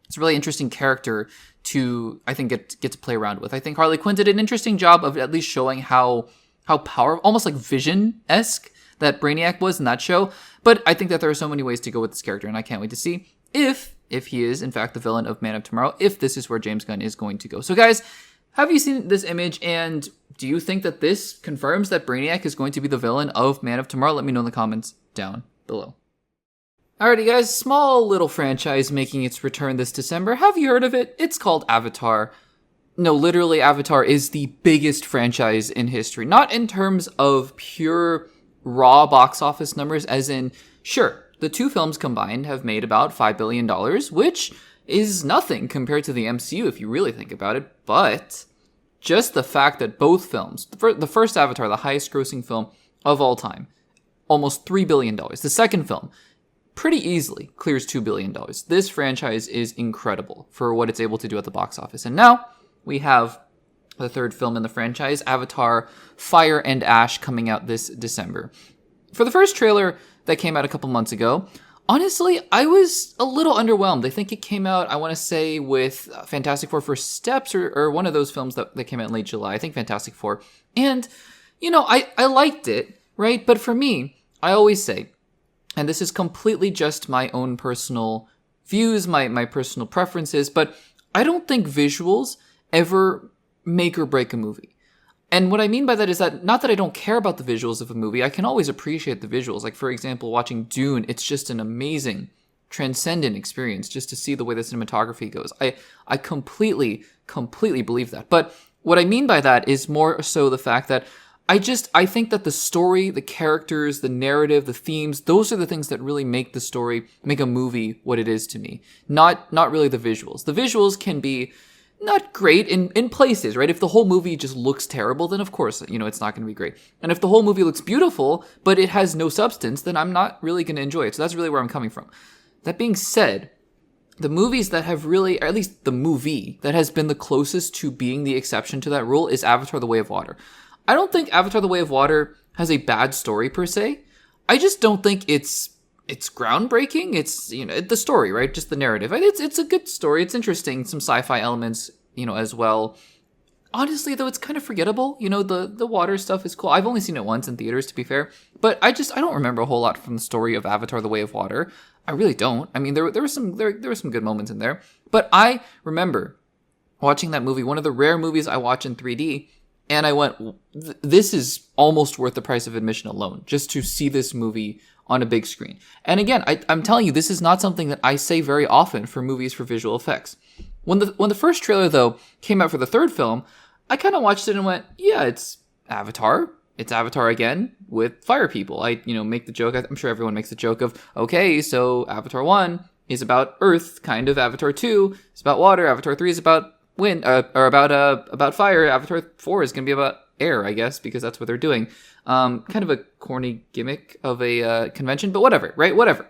Speaker 1: It's a really interesting character to, I think, get to play around with. I think Harley Quinn did an interesting job of at least showing how powerful, almost like Vision-esque, that Braniac was in that show. But I think that there are so many ways to go with this character, and I can't wait to see if he is, in fact, the villain of Man of Tomorrow, if this is where James Gunn is going to go. So, guys, have you seen this image, and do you think that this confirms that Braniac is going to be the villain of Man of Tomorrow? Let me know in the comments down below. Alrighty guys, small little franchise making its return this December. Have you heard of it? It's called Avatar. No, literally Avatar is the biggest franchise in history. Not in terms of pure raw box office numbers, as in, sure, the two films combined have made about $5 billion, which is nothing compared to the MCU if you really think about it, but just the fact that both films, the first Avatar, the highest grossing film of all time, almost $3 billion. The second film, pretty easily clears $2 billion. This franchise is incredible for what it's able to do at the box office. And now we have the third film in the franchise, Avatar Fire and Ash, coming out this December. For the first trailer that came out a couple months ago, honestly, I was a little underwhelmed. I think it came out, I want to say, with Fantastic Four First Steps or one of those films that came out in late July. I think Fantastic Four. And, I liked it, right? But for me, I always say, and this is completely just my own personal views, my personal preferences, but I don't think visuals ever make or break a movie. And what I mean by that is that, not that I don't care about the visuals of a movie, I can always appreciate the visuals. Like, for example, watching Dune, it's just an amazing, transcendent experience just to see the way the cinematography goes. I completely believe that. But what I mean by that is more so the fact that I think that the story, the characters, the narrative, the themes, those are the things that really make a movie what it is to me. Not really the visuals. The visuals can be not great in places, right? If the whole movie just looks terrible, then of course, it's not going to be great. And if the whole movie looks beautiful, but it has no substance, then I'm not really going to enjoy it. So that's really where I'm coming from. That being said, the movies that have really, or at least the movie that has been the closest to being the exception to that rule is Avatar: The Way of Water. I don't think Avatar: The Way of Water has a bad story per se. I just don't think it's groundbreaking. It's, the story, right? Just the narrative. It's a good story. It's interesting. Some sci-fi elements, as well. Honestly, though, it's kind of forgettable. The water stuff is cool. I've only seen it once in theaters, to be fair. But I don't remember a whole lot from the story of Avatar: The Way of Water. I really don't. I mean, there were some good moments in there. But I remember watching that movie, one of the rare movies I watch in 3D, and I went, this is almost worth the price of admission alone, just to see this movie on a big screen. And again, I'm telling you, this is not something that I say very often for movies for visual effects. When the first trailer, though, came out for the third film, I kind of watched it and went, yeah, it's Avatar. It's Avatar again with fire people. I, make the joke, I'm sure everyone makes the joke of, okay, so Avatar 1 is about Earth, kind of. Avatar 2 is about water. Avatar 3 is about wind, or about fire. Avatar 4 is going to be about air, I guess, because that's what they're doing. Kind of a corny gimmick of a convention, but whatever, right? Whatever.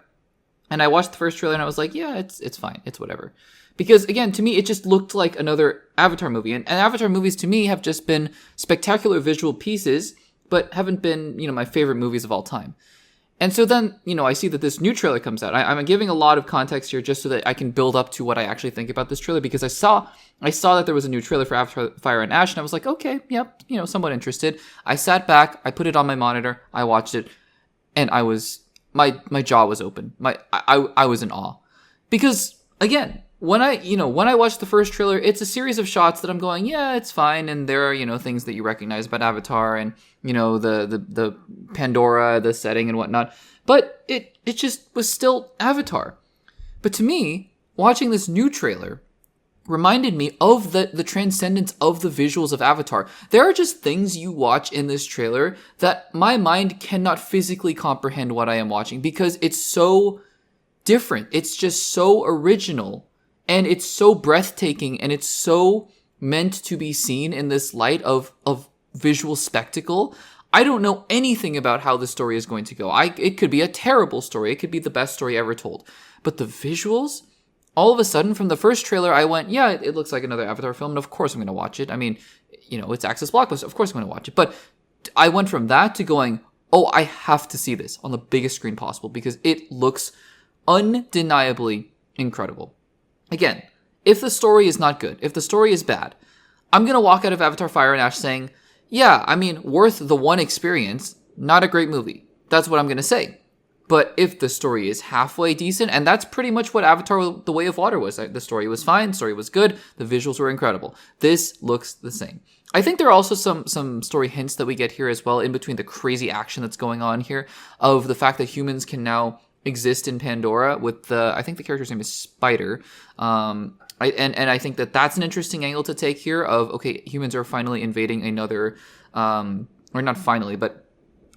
Speaker 1: And I watched the first trailer and I was like, yeah, it's fine. It's whatever. Because again, to me, it just looked like another Avatar movie. And Avatar movies to me have just been spectacular visual pieces, but haven't been, my favorite movies of all time. And so then, I see that this new trailer comes out. I'm giving a lot of context here just so that I can build up to what I actually think about this trailer, because I saw that there was a new trailer for Avatar Fire and Ash, and I was like, okay, yep, somewhat interested. I sat back, I put it on my monitor, I watched it, and my jaw was open. I was in awe. Because, again, when I watched the first trailer, it's a series of shots that I'm going, yeah, it's fine, and there are, things that you recognize about Avatar, and, the Pandora, the setting and whatnot, but it just was still Avatar. But to me, watching this new trailer reminded me of the transcendence of the visuals of Avatar. There are just things you watch in this trailer that my mind cannot physically comprehend what I am watching, because it's so different. It's just so original, and it's so breathtaking, and it's so meant to be seen in this light of visual spectacle. I don't know anything about how the story is going to go. It could be a terrible story. It could be the best story ever told. But the visuals, all of a sudden, from the first trailer, I went, yeah, it looks like another Avatar film, and of course I'm going to watch it. I mean, it's Access Blockbuster. Of course I'm going to watch it. But I went from that to going, oh, I have to see this on the biggest screen possible, because it looks undeniably incredible. Again, if the story is not good, if the story is bad, I'm going to walk out of Avatar Fire and Ash saying, yeah, I mean, worth the one experience, not a great movie. That's what I'm going to say. But if the story is halfway decent, and that's pretty much what Avatar The Way of Water was. The story was fine, the story was good, the visuals were incredible. This looks the same. I think there are also some story hints that we get here as well, in between the crazy action that's going on here, of the fact that humans can now exist in Pandora with I think the character's name is Spider. I think that's an interesting angle to take here of, okay, humans are finally invading another, or not finally, but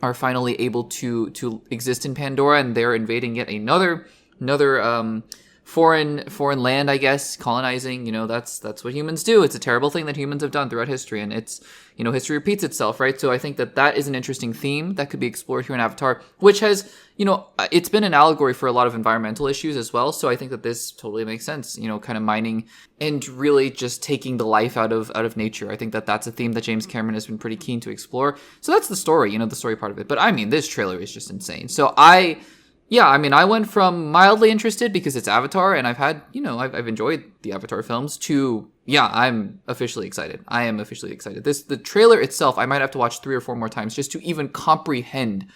Speaker 1: are finally able to exist in Pandora, and they're invading yet another foreign land, I guess, colonizing. That's what humans do. It's a terrible thing that humans have done throughout history, and it's, history repeats itself, right? So I think that is an interesting theme that could be explored here in Avatar, which has, it's been an allegory for a lot of environmental issues as well. So I think that this totally makes sense, kind of mining and really just taking the life out of nature. I think that's a theme that James Cameron has been pretty keen to explore. So that's the story, the story part of it. But I mean, this trailer is just insane. So I went from mildly interested because it's Avatar, and I've had, I've enjoyed the Avatar films, to, yeah, I'm officially excited. I am officially excited. The trailer itself, I might have to watch 3 or 4 more times just to even comprehend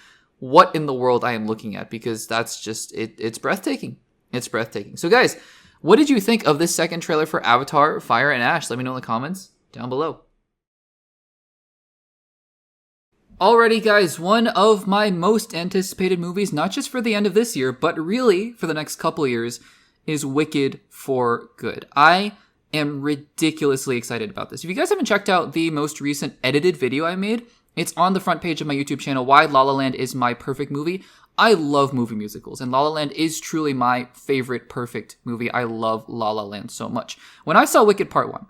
Speaker 1: what in the world I am looking at, because that's just, it's breathtaking. It's breathtaking. So guys, what did you think of this second trailer for Avatar Fire and Ash? Let me know in the comments down below. Alrighty guys, one of my most anticipated movies, not just for the end of this year, but really for the next couple years, is Wicked for Good. I am ridiculously excited about this. If you guys haven't checked out the most recent edited video I made, it's on the front page of my YouTube channel, Why La La Land is My Perfect Movie. I love movie musicals, and La La Land is truly my favorite perfect movie. I love La La Land so much. When I saw Wicked Part 1,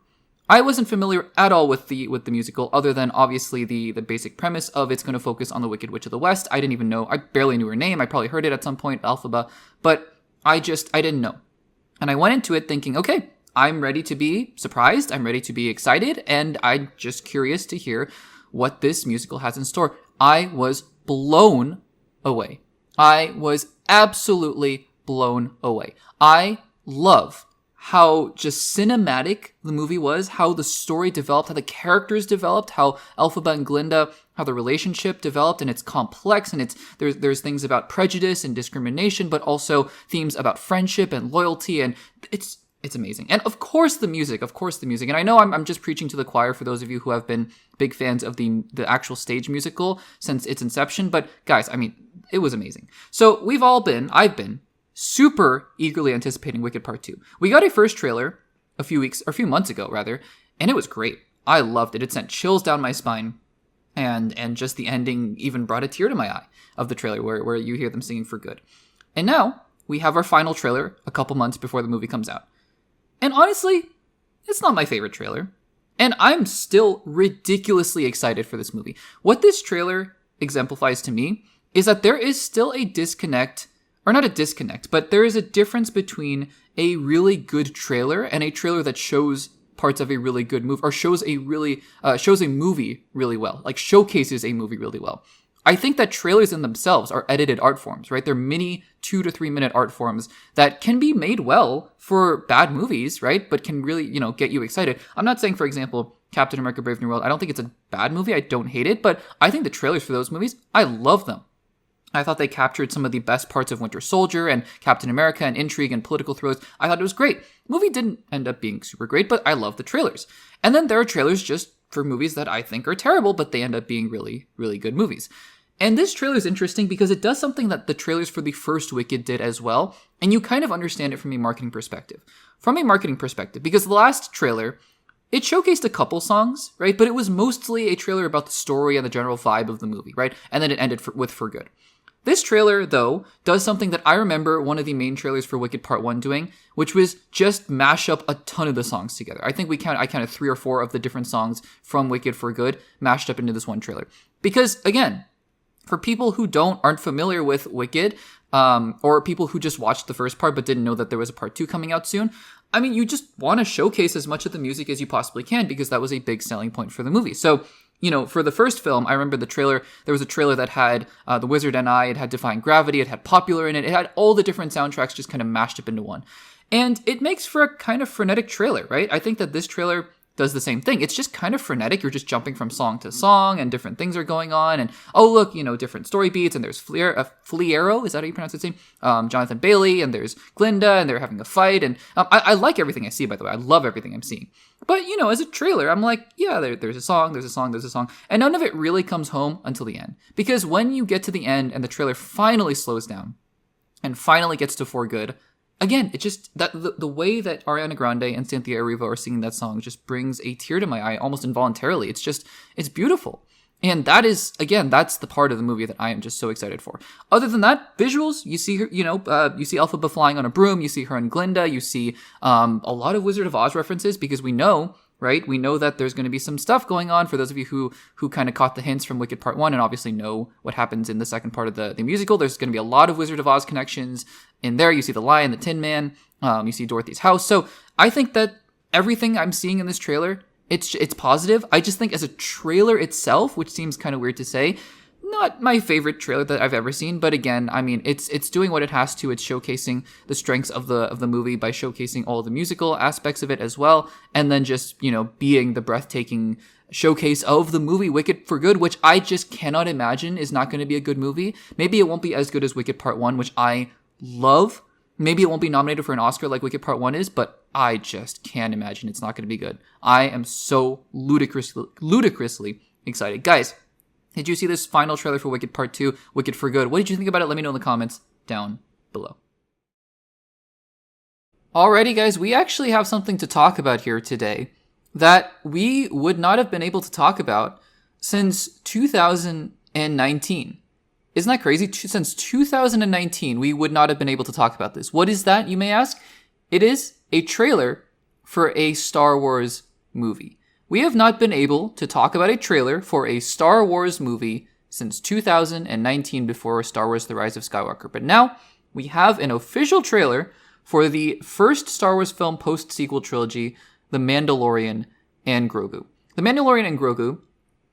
Speaker 1: I wasn't familiar at all with the musical, other than obviously the basic premise of it's going to focus on the Wicked Witch of the West. I didn't even know. I barely knew her name. I probably heard it at some point, Elphaba, but I didn't know. And I went into it thinking, okay, I'm ready to be surprised. I'm ready to be excited. And I'm just curious to hear what this musical has in store. I was blown away. I was absolutely blown away. I love how just cinematic the movie was, how the story developed, how the characters developed, how Elphaba and Glinda, how the relationship developed, and it's complex, and there's things about prejudice and discrimination, but also themes about friendship and loyalty, and it's amazing. And of course the music. And I know I'm just preaching to the choir for those of you who have been big fans of the actual stage musical since its inception, but guys, I mean, it was amazing. So I've been super eagerly anticipating Wicked Part 2. We got a first trailer a few months ago, and it was great. I loved it. It sent chills down my spine, and just the ending even brought a tear to my eye of the trailer where you hear them singing for good. And now we have our final trailer a couple months before the movie comes out. And honestly, it's not my favorite trailer. And I'm still ridiculously excited for this movie. What this trailer exemplifies to me is that there is still a disconnect, or not a disconnect, but there is a difference between a really good trailer and a trailer that shows parts of a really good movie, or shows a movie really well, like showcases a movie really well. I think that trailers in themselves are edited art forms, right? They're mini 2 to 3 minute art forms that can be made well for bad movies, right? But can really, get you excited. I'm not saying, for example, Captain America Brave New World, I don't think it's a bad movie. I don't hate it, but I think the trailers for those movies, I love them. I thought they captured some of the best parts of Winter Soldier and Captain America and intrigue and political throws. I thought it was great. The movie didn't end up being super great, but I love the trailers. And then there are trailers just for movies that I think are terrible, but they end up being really, really good movies. And this trailer is interesting because it does something that the trailers for the first Wicked did as well, and you kind of understand it from a marketing perspective. From a marketing perspective, because the last trailer, it showcased a couple songs, right? But it was mostly a trailer about the story and the general vibe of the movie, right? And then it ended with For Good. This trailer, though, does something that I remember one of the main trailers for Wicked Part 1 doing, which was just mash up a ton of the songs together. I think I counted 3 or 4 of the different songs from Wicked For Good mashed up into this one trailer. Because, again, for people who aren't familiar with Wicked, or people who just watched the first part but didn't know that there was a part 2 coming out soon, I mean, you just want to showcase as much of the music as you possibly can because that was a big selling point for the movie. So, for the first film, I remember the trailer, there was a trailer that had The Wizard and I, it had Defying Gravity, it had Popular in it, it had all the different soundtracks just kind of mashed up into one. And it makes for a kind of frenetic trailer, right? I think that this trailer does the same thing. It's just kind of frenetic. You're just jumping from song to song and different things are going on. And, oh, look, different story beats. And there's Fliero, is that how you pronounce his name? Jonathan Bailey, and there's Glinda, and they're having a fight. And I like everything I see, by the way. I love everything I'm seeing. But, as a trailer, I'm like, yeah, there's a song, there's a song, there's a song. And none of it really comes home until the end. Because when you get to the end and the trailer finally slows down and finally gets to For Good, again, it just, that the way that Ariana Grande and Cynthia Erivo are singing that song just brings a tear to my eye almost involuntarily. It's beautiful. And that is, again, that's the part of the movie that I am just so excited for. Other than that, visuals, you see her, you see Elphaba flying on a broom, you see her and Glinda, you see a lot of Wizard of Oz references because we know, right? We know that there's going to be some stuff going on for those of you who kind of caught the hints from Wicked Part 1 and obviously know what happens in the second part of the musical. There's going to be a lot of Wizard of Oz connections in there. You see the Lion, the Tin Man, you see Dorothy's house. So I think that everything I'm seeing in this trailer, it's positive. I just think as a trailer itself, which seems kind of weird to say, not my favorite trailer that I've ever seen, but again, I mean, it's doing what it has to. It's showcasing the strengths of the movie by showcasing all the musical aspects of it as well, and then just, being the breathtaking showcase of the movie Wicked For Good, which I just cannot imagine is not going to be a good movie. Maybe it won't be as good as Wicked Part 1, which I love. Maybe it won't be nominated for an Oscar like Wicked Part 1 is, but I just can't imagine it's not going to be good. I am so ludicrously excited. Guys, did you see this final trailer for Wicked Part 2, Wicked For Good? What did you think about it? Let me know in the comments down below. Alrighty, guys, we actually have something to talk about here today that we would not have been able to talk about since 2019. Isn't that crazy? Since 2019, we would not have been able to talk about this. What is that, you may ask? It is a trailer for a Star Wars movie. We have not been able to talk about a trailer for a Star Wars movie since 2019 before Star Wars The Rise of Skywalker. But now we have an official trailer for the first Star Wars film post-sequel trilogy, The Mandalorian and Grogu. The Mandalorian and Grogu,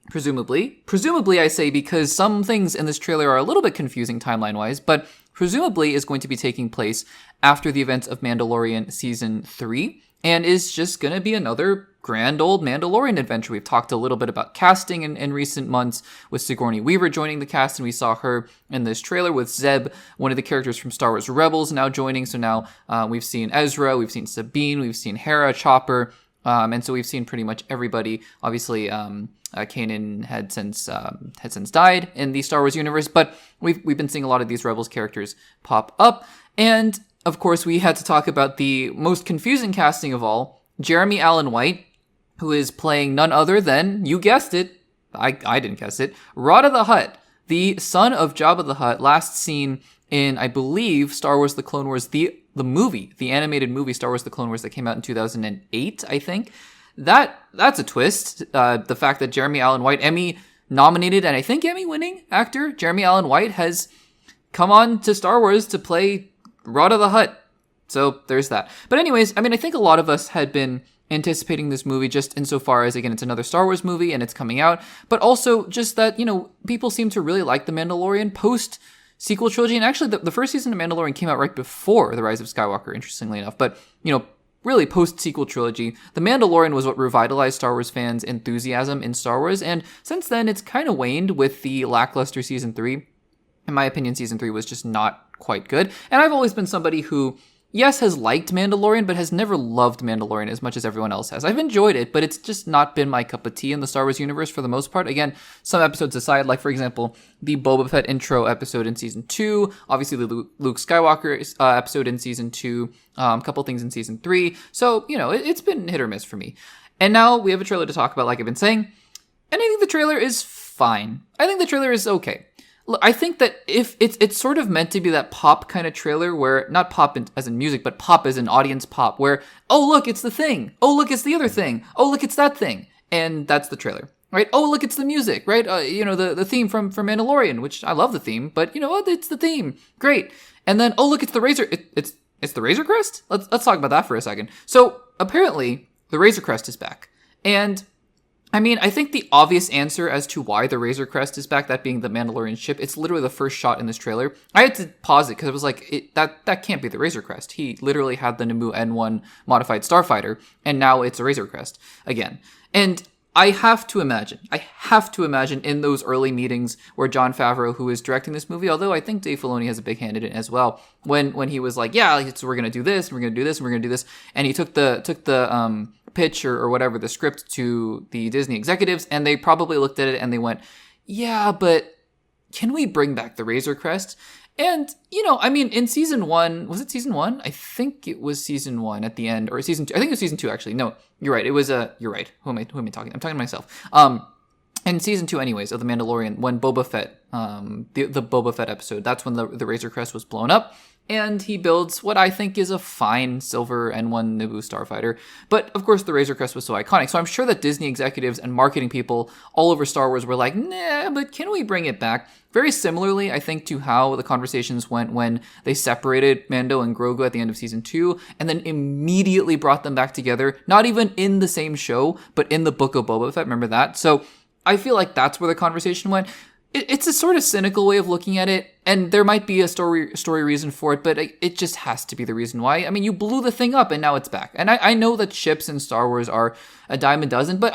Speaker 1: presumably I say because some things in this trailer are a little bit confusing timeline-wise, but presumably is going to be taking place after the events of Mandalorian Season 3, and is just going to be another grand old Mandalorian adventure. We've talked a little bit about casting in recent months with Sigourney Weaver joining the cast, and we saw her in this trailer with Zeb, one of the characters from Star Wars Rebels, now joining. So now we've seen Ezra, we've seen Sabine, we've seen Hera, Chopper, and so we've seen pretty much everybody. Obviously, Kanan had since died in the Star Wars universe, but we've been seeing a lot of these Rebels characters pop up. And of course, we had to talk about the most confusing casting of all, Jeremy Allen White, who is playing none other than, you guessed it, I didn't guess it, Radha the Hutt, the son of Jabba the Hutt, last seen in, I believe, Star Wars The Clone Wars, the movie, the animated movie Star Wars The Clone Wars that came out in 2008, I think. That's a twist. The fact that Jeremy Allen White, Emmy nominated and I think Emmy winning actor Jeremy Allen White has come on to Star Wars to play Radha the Hutt. So there's that. But anyways, I mean, I think a lot of us had been anticipating this movie just insofar as, again, it's another Star Wars movie and it's coming out, but also just that, people seem to really like The Mandalorian post sequel trilogy. And actually, the first season of Mandalorian came out right before The Rise of Skywalker, interestingly enough. But, really post-sequel trilogy, The Mandalorian was what revitalized Star Wars fans' enthusiasm in Star Wars. And since then, it's kind of waned with the lackluster Season 3. In my opinion, Season 3 was just not quite good. And I've always been somebody who, yes, has liked Mandalorian, but has never loved Mandalorian as much as everyone else has. I've enjoyed it, but it's just not been my cup of tea in the Star Wars universe for the most part. Again, some episodes aside, like, for example, the Boba Fett intro episode in Season 2, obviously the Luke Skywalker episode in Season 2, a couple things in Season 3. So, it's been hit or miss for me. And now we have a trailer to talk about, like I've been saying, and I think the trailer is fine. I think the trailer is okay. Look, I think that if it's sort of meant to be that pop kind of trailer where, not pop as in music, but pop as in audience pop, where, oh, look, it's the thing. Oh, look, it's the other thing. Oh, look, it's that thing. And that's the trailer, right? Oh, look, it's the music, right? The theme from Mandalorian, which I love the theme, but it's the theme. Great. And then, oh, look, it's the Razor. It's the Razor Crest? Let's talk about that for a second. So apparently the Razor Crest is back. And I think the obvious answer as to why the Razor Crest is back, that being the Mandalorian ship, it's literally the first shot in this trailer. I had to pause it because it was like, that can't be the Razor Crest. He literally had the Nemu N1 modified starfighter, and now it's a Razor Crest again. And I have to imagine in those early meetings where Jon Favreau, who is directing this movie, although I think Dave Filoni has a big hand in it as well, when he was like, yeah, so we're going to do this, and we're going to do this, and we're going to do this, and he took the pitch or whatever, the script to the Disney executives, and they probably looked at it and they went, yeah, but can we bring back the Razor Crest? And, in season 1, was it season 1? I think it was season 1 at the end, or season 2. I think it was season 2, actually. No, you're right. It was, you're right. Who am I talking? I'm talking to myself. In season 2 anyways, of The Mandalorian, when Boba Fett, the Boba Fett episode, that's when the Razor Crest was blown up. And he builds what I think is a fine silver N1 Naboo starfighter. But, of course, the Razor Crest was so iconic. So I'm sure that Disney executives and marketing people all over Star Wars were like, nah, but can we bring it back? Very similarly, I think, to how the conversations went when they separated Mando and Grogu at the end of Season 2, and then immediately brought them back together, not even in the same show, but in the Book of Boba Fett. Remember that? So I feel like that's where the conversation went. It's a sort of cynical way of looking at it, and there might be a story reason for it, but it just has to be the reason why. You blew the thing up, and now it's back. And I know that ships in Star Wars are a dime a dozen, but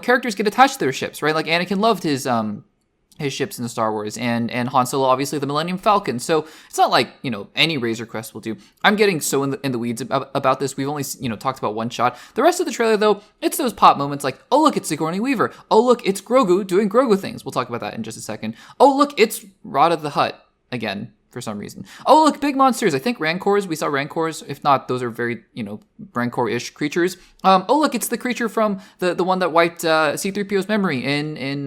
Speaker 1: characters get attached to their ships, right? Like Anakin loved his ships in Star Wars, and Han Solo, obviously, the Millennium Falcon. So it's not like, any Razor Crest will do. I'm getting so in the weeds about this. We've only, talked about one shot. The rest of the trailer, though, it's those pop moments like, oh, look, it's Sigourney Weaver. Oh, look, it's Grogu doing Grogu things. We'll talk about that in just a second. Oh, look, it's Rod of the Hutt again, for some reason. Oh, look, big monsters. I think Rancors. We saw Rancors. If not, those are very, Rancor-ish creatures. Oh, look, it's the creature from the one that wiped C-3PO's memory in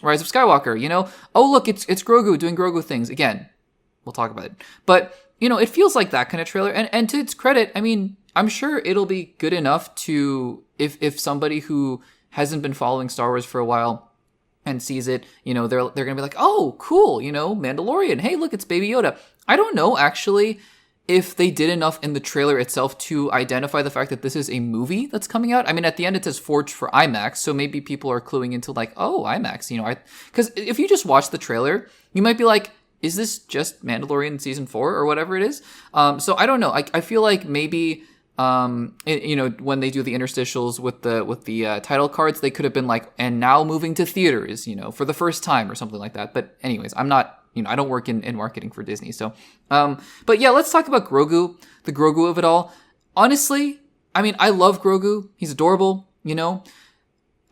Speaker 1: Rise of Skywalker, Oh, look, it's Grogu doing Grogu things. Again, we'll talk about it. But, it feels like that kind of trailer. And to its credit, I'm sure it'll be good enough if somebody who hasn't been following Star Wars for a while and sees it, they're going to be like, oh, cool, Mandalorian. Hey, look, it's Baby Yoda. I don't know, actually, if they did enough in the trailer itself to identify the fact that this is a movie that's coming out. At the end it says forged for IMAX, so maybe people are cluing into like, oh, IMAX, because if you just watch the trailer, you might be like, is this just Mandalorian season 4 or whatever it is? So I don't know. I feel like maybe when they do the interstitials with the title cards, they could have been like, and now moving to theaters, for the first time or something like that. But anyways, I'm not, I don't work in marketing for Disney. So, but yeah, let's talk about Grogu, the Grogu of it all. Honestly, I love Grogu. He's adorable,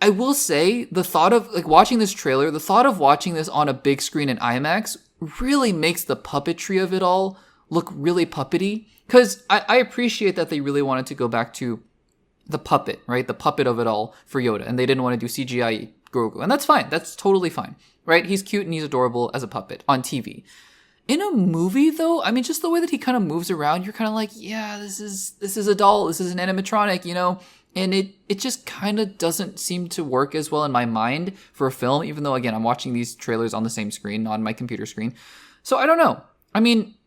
Speaker 1: I will say the thought of like watching this trailer, the thought of watching this on a big screen in IMAX really makes the puppetry of it all look really puppety. Because I appreciate that they really wanted to go back to the puppet, right? The puppet of it all for Yoda. And they didn't want to do CGI Grogu. And that's fine. That's totally fine, right? He's cute and he's adorable as a puppet on TV. In a movie, though, just the way that he kind of moves around, you're kind of like, yeah, this is a doll. This is an animatronic, And it just kind of doesn't seem to work as well in my mind for a film, even though, again, I'm watching these trailers on the same screen, on my computer screen. So I don't know.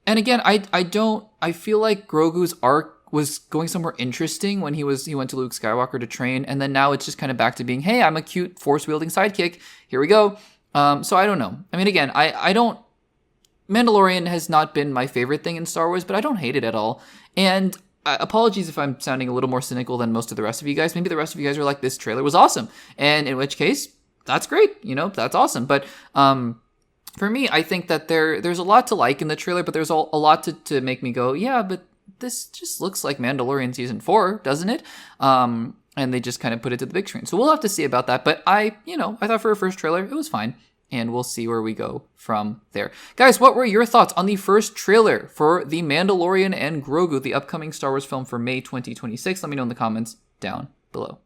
Speaker 1: And again, I feel like Grogu's arc was going somewhere interesting when he went to Luke Skywalker to train, and then now it's just kind of back to being, hey, I'm a cute force-wielding sidekick. Here we go. So I don't know. I mean, again, I don't... Mandalorian has not been my favorite thing in Star Wars, but I don't hate it at all. And apologies if I'm sounding a little more cynical than most of the rest of you guys. Maybe the rest of you guys are like, this trailer was awesome. And in which case, that's great. You know, that's awesome. But for me, I think that there's a lot to like in the trailer, but there's a lot to make me go, yeah, but this just looks like Mandalorian Season 4, doesn't it? And they just kind of put it to the big screen. So we'll have to see about that. But I thought for a first trailer, it was fine. And we'll see where we go from there. Guys, what were your thoughts on the first trailer for The Mandalorian and Grogu, the upcoming Star Wars film for May 2026? Let me know in the comments down below.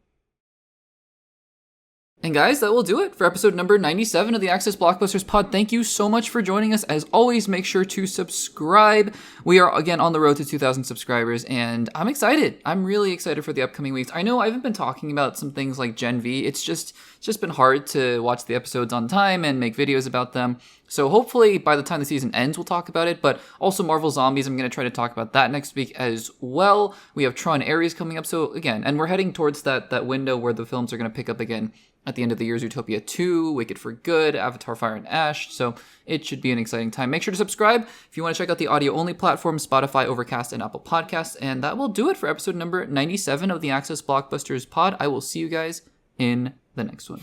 Speaker 1: And guys, that will do it for episode number 97 of the Access Blockbusters Pod. Thank you so much for joining us. As always, make sure to subscribe. We are, again, on the road to 2,000 subscribers, and I'm excited. I'm really excited for the upcoming weeks. I know I haven't been talking about some things like Gen V. It's just been hard to watch the episodes on time and make videos about them. So hopefully by the time the season ends, we'll talk about it. But also Marvel Zombies, I'm going to try to talk about that next week as well. We have Tron Ares coming up. So again, and we're heading towards that window where the films are going to pick up again at the end of the year. Zootopia 2, Wicked for Good, Avatar Fire and Ash. So it should be an exciting time. Make sure to subscribe if you want to check out the audio-only platforms, Spotify, Overcast, and Apple Podcasts. And that will do it for episode number 97 of the Access Blockbusters Pod. I will see you guys in the next one.